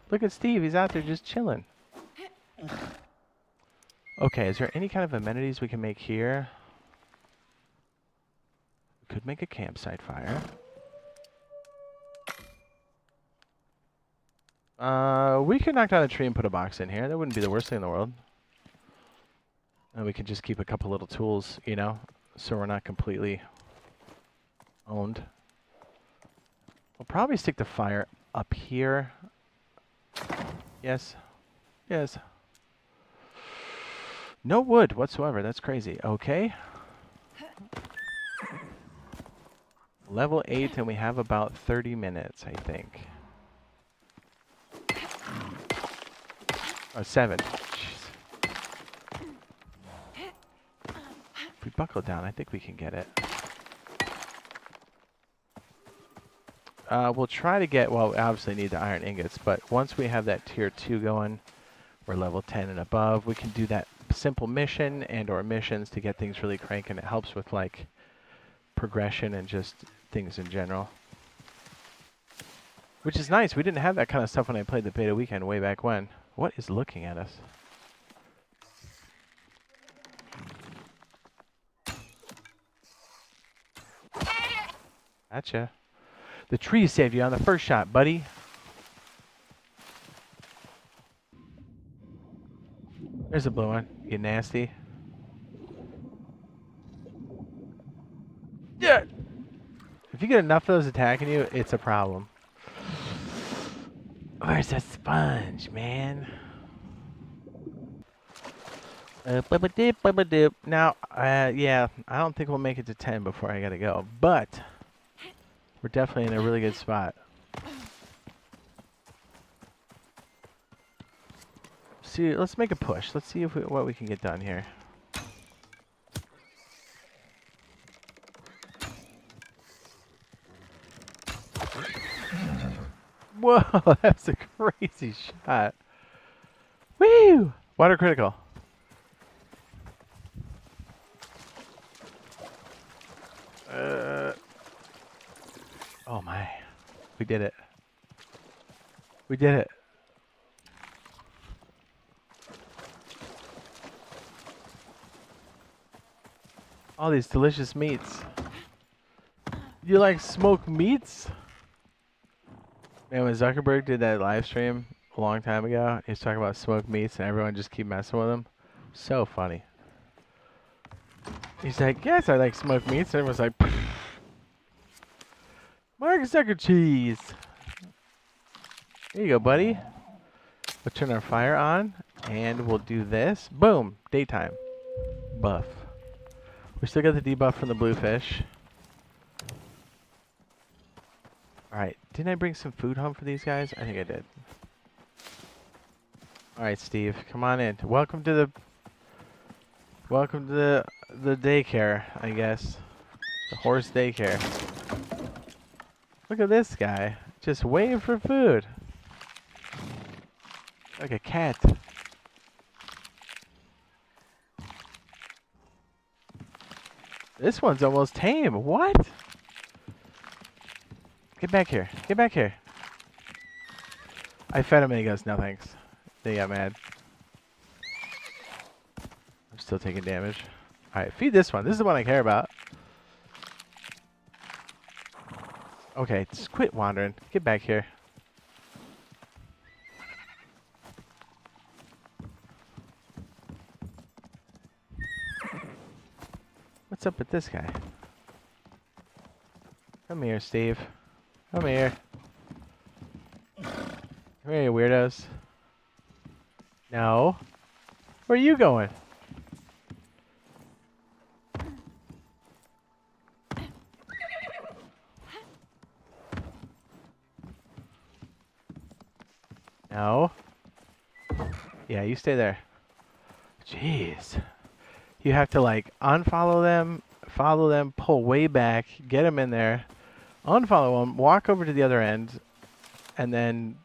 [SPEAKER 1] Look at Steve. He's out there just chilling. Okay, is there any kind of amenities we can make here? We could make a campsite fire. We could knock down a tree and put a box in here. That wouldn't be the worst thing in the world. And we could just keep a couple little tools, you know, so we're not completely owned. We'll probably stick the fire up here. Yes. Yes. No wood whatsoever. That's crazy. Okay. Level 8, and we have about 30 minutes, I think. Oh, 7. Jeez. If we buckle down, I think we can get it. We'll try to get, well, we obviously need the iron ingots, but once we have that tier 2 going, we're level 10 and above, we can do that simple mission and or missions to get things really cranking. It helps with like progression and just things in general. Which is nice. We didn't have that kind of stuff when I played the beta weekend way back when. What is looking at us? Gotcha. The tree saved you on the first shot, buddy. There's a blue one. You nasty. Yeah. If you get enough of those attacking you, it's a problem. Where's that sponge, man? Now, yeah, I don't think we'll make it to 10 before I gotta go, but we're definitely in a really good spot. See, let's make a push. Let's see if what we can get done here. Whoa, that's a crazy shot. Woo! Water critical. Oh my. We did it. We did it. All these delicious meats. You like smoked meats? Man, when Zuckerberg did that live stream a long time ago, he was talking about smoked meats and everyone just keep messing with him. So funny. He's like, yes, I like smoked meats. And everyone's like, pfft. Mark Zucker cheese. There you go, buddy. We'll turn our fire on and we'll do this. Boom. Daytime. Buff. We still got the debuff from the bluefish. Alright, didn't I bring some food home for these guys? I think I did. Alright, Steve, come on in. Welcome to the daycare, I guess. The horse daycare. Look at this guy. Just waiting for food. Like a cat. This one's almost tame. What? Get back here. Get back here. I fed him and he goes, no thanks. They got mad. I'm still taking damage. Alright, feed this one. This is the one I care about. Okay, just quit wandering. Get back here. up with this guy? Come here, Steve. Come here. Come here, you weirdos. No. Where are you going? No. Yeah, you stay there. Jeez. You have to like unfollow them, follow them, pull way back, get them in there, unfollow them, walk over to the other end, and then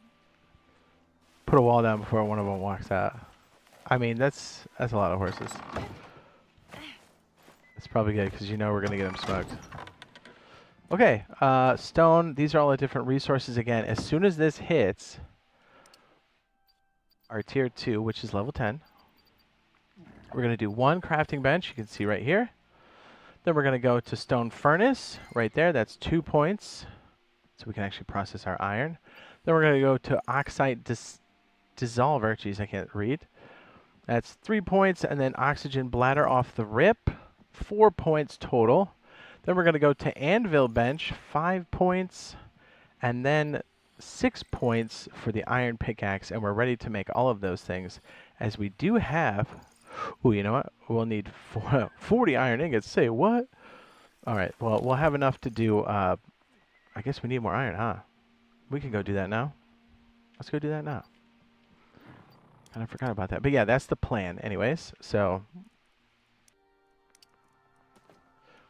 [SPEAKER 1] put a wall down before one of them walks out. I mean, that's a lot of horses. It's probably good because you know we're going to get them smoked. Okay, stone. These are all the different resources again. As soon as this hits our tier 2, which is level 10, we're going to do 1 crafting bench. You can see right here. Then we're going to go to stone furnace right there. That's 2 points. So we can actually process our iron. Then we're going to go to oxide dissolver. Jeez, I can't read. That's 3 points. And then oxygen bladder off the rip. 4 points total. Then we're going to go to anvil bench. 5 points. And then 6 points for the iron pickaxe. And we're ready to make all of those things. As we do have... Ooh, you know what? We'll need 40 iron ingots. Say what? All right. Well, we'll have enough to do... I guess we need more iron, huh? We can go do that now. Let's go do that now. Kind of forgot about that. But yeah, that's the plan anyways. So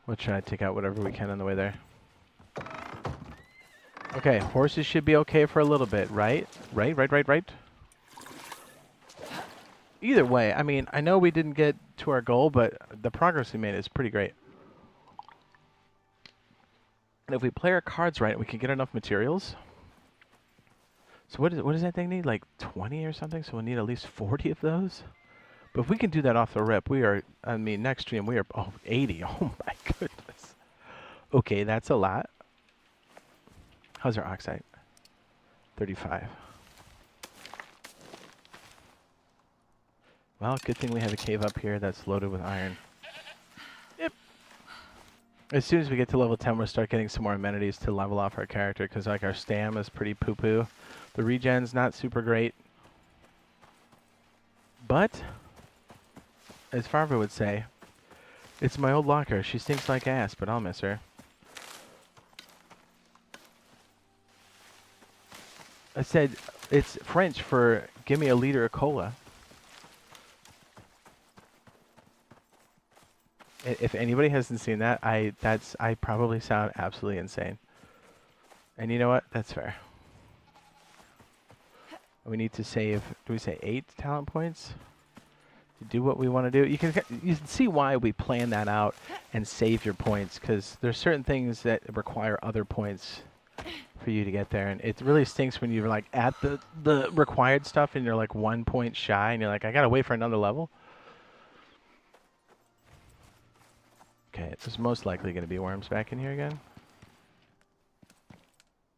[SPEAKER 1] we'll try to take out whatever we can on the way there. Okay, horses should be okay for a little bit, right? Right. Either way, I mean, I know we didn't get to our goal, but the progress we made is pretty great. And if we play our cards right, we can get enough materials. So what does that thing need? Like 20 or something? So we'll need at least 40 of those? But if we can do that off the rip, we are, I mean, next stream we are, 80. Oh my goodness. Okay, that's a lot. How's our oxide? 35. Well, good thing we have a cave up here that's loaded with iron. Yep. As soon as we get to level 10, we'll start getting some more amenities to level off our character, because like our stam is pretty poo-poo. The regen's not super great. But, as Farva would say, it's my old locker. She stinks like ass, but I'll miss her. I said, it's French for give me a liter of cola. If anybody hasn't seen that, I probably sound absolutely insane. And you know what? That's fair. We need to save, do we say 8 talent points? To do what we want to do. You can see why we plan that out and save your points, because there's certain things that require other points for you to get there. And it really stinks when you're like at the required stuff and you're like 1 point shy and you're like, I gotta wait for another level. Okay, there's most likely going to be worms back in here again.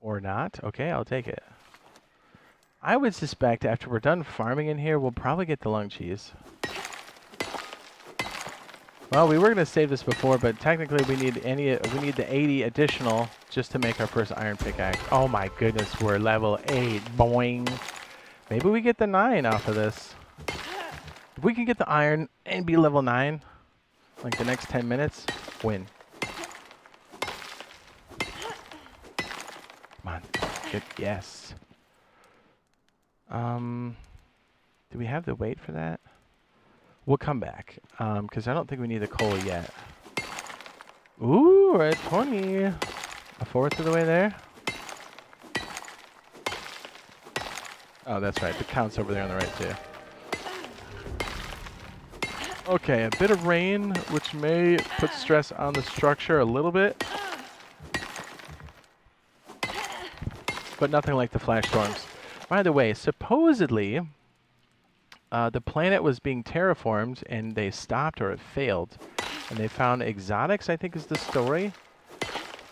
[SPEAKER 1] Or not. Okay, I'll take it. I would suspect after we're done farming in here, we'll probably get the lung cheese. Well, we were going to save this before, but technically we need the 80 additional just to make our first iron pickaxe. Oh my goodness, we're level 8. Boing. Maybe we get the 9 off of this. If we can get the iron and be level 9... like the next 10 minutes, win. Come on. Good. Yes. Do we have the weight for that? We'll come back. Because I don't think we need the coal yet. Ooh, we're at 20. A fourth of the way there. Oh, that's right. The count's over there on the right, too. Okay, a bit of rain, which may put stress on the structure a little bit. But nothing like the flash storms. By the way, supposedly, the planet was being terraformed, and they stopped, or it failed. And they found exotics, I think is the story.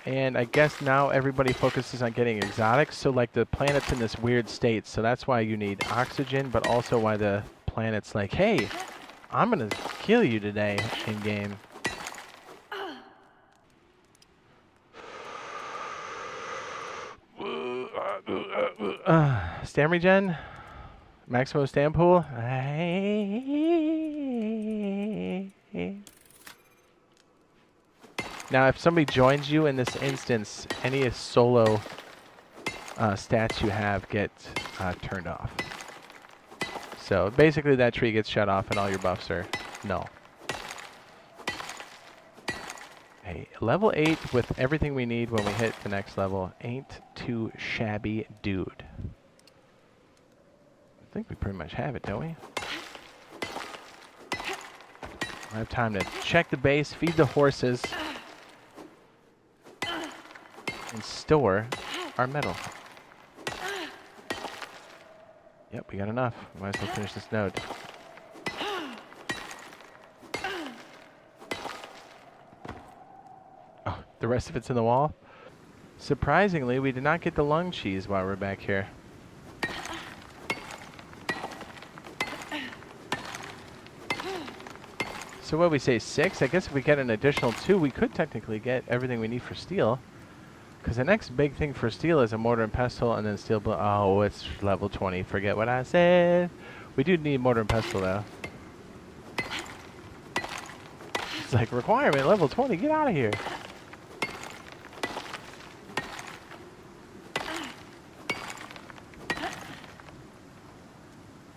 [SPEAKER 1] And I guess now everybody focuses on getting exotics, so like the planet's in this weird state. So that's why you need oxygen, but also why the planet's like, hey, I'm gonna kill you today in game. Stam regen? Maximum stam pool? Now, if somebody joins you in this instance, any solo stats you have get turned off. So basically that tree gets shut off and all your buffs are null. Hey, level 8 with everything we need when we hit the next level ain't too shabby, dude. I think we pretty much have it, don't we? I have time to check the base, feed the horses, and store our metal. Yep, we got enough. Might as well finish this node. Oh, the rest of it's in the wall? Surprisingly, we did not get the lung cheese while we're back here. So what we say, 6? I guess if we get an additional 2, we could technically get everything we need for steel. Because the next big thing for steel is a mortar and pestle and then steel. Oh, it's level 20. Forget what I said. We do need mortar and pestle, though. It's like, requirement, level 20. Get out of here.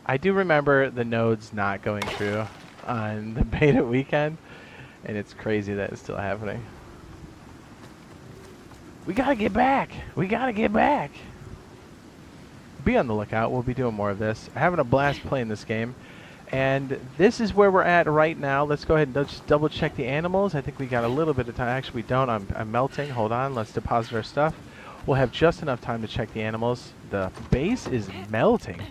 [SPEAKER 1] I do remember the nodes not going through on the beta weekend. And it's crazy that it's still happening. We gotta get back. We gotta get back. Be on the lookout. We'll be doing more of this. Having a blast playing this game. And this is where we're at right now. Let's go ahead and just double check the animals. I think we got a little bit of time. Actually, we don't. I'm melting. Hold on. Let's deposit our stuff. We'll have just enough time to check the animals. The base is melting.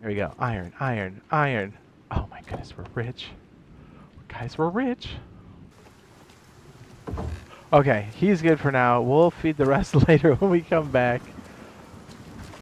[SPEAKER 1] There we go. Iron, iron, iron. Oh my goodness, we're rich. Guys, we're rich. Okay, he's good for now. We'll feed the rest later when we come back.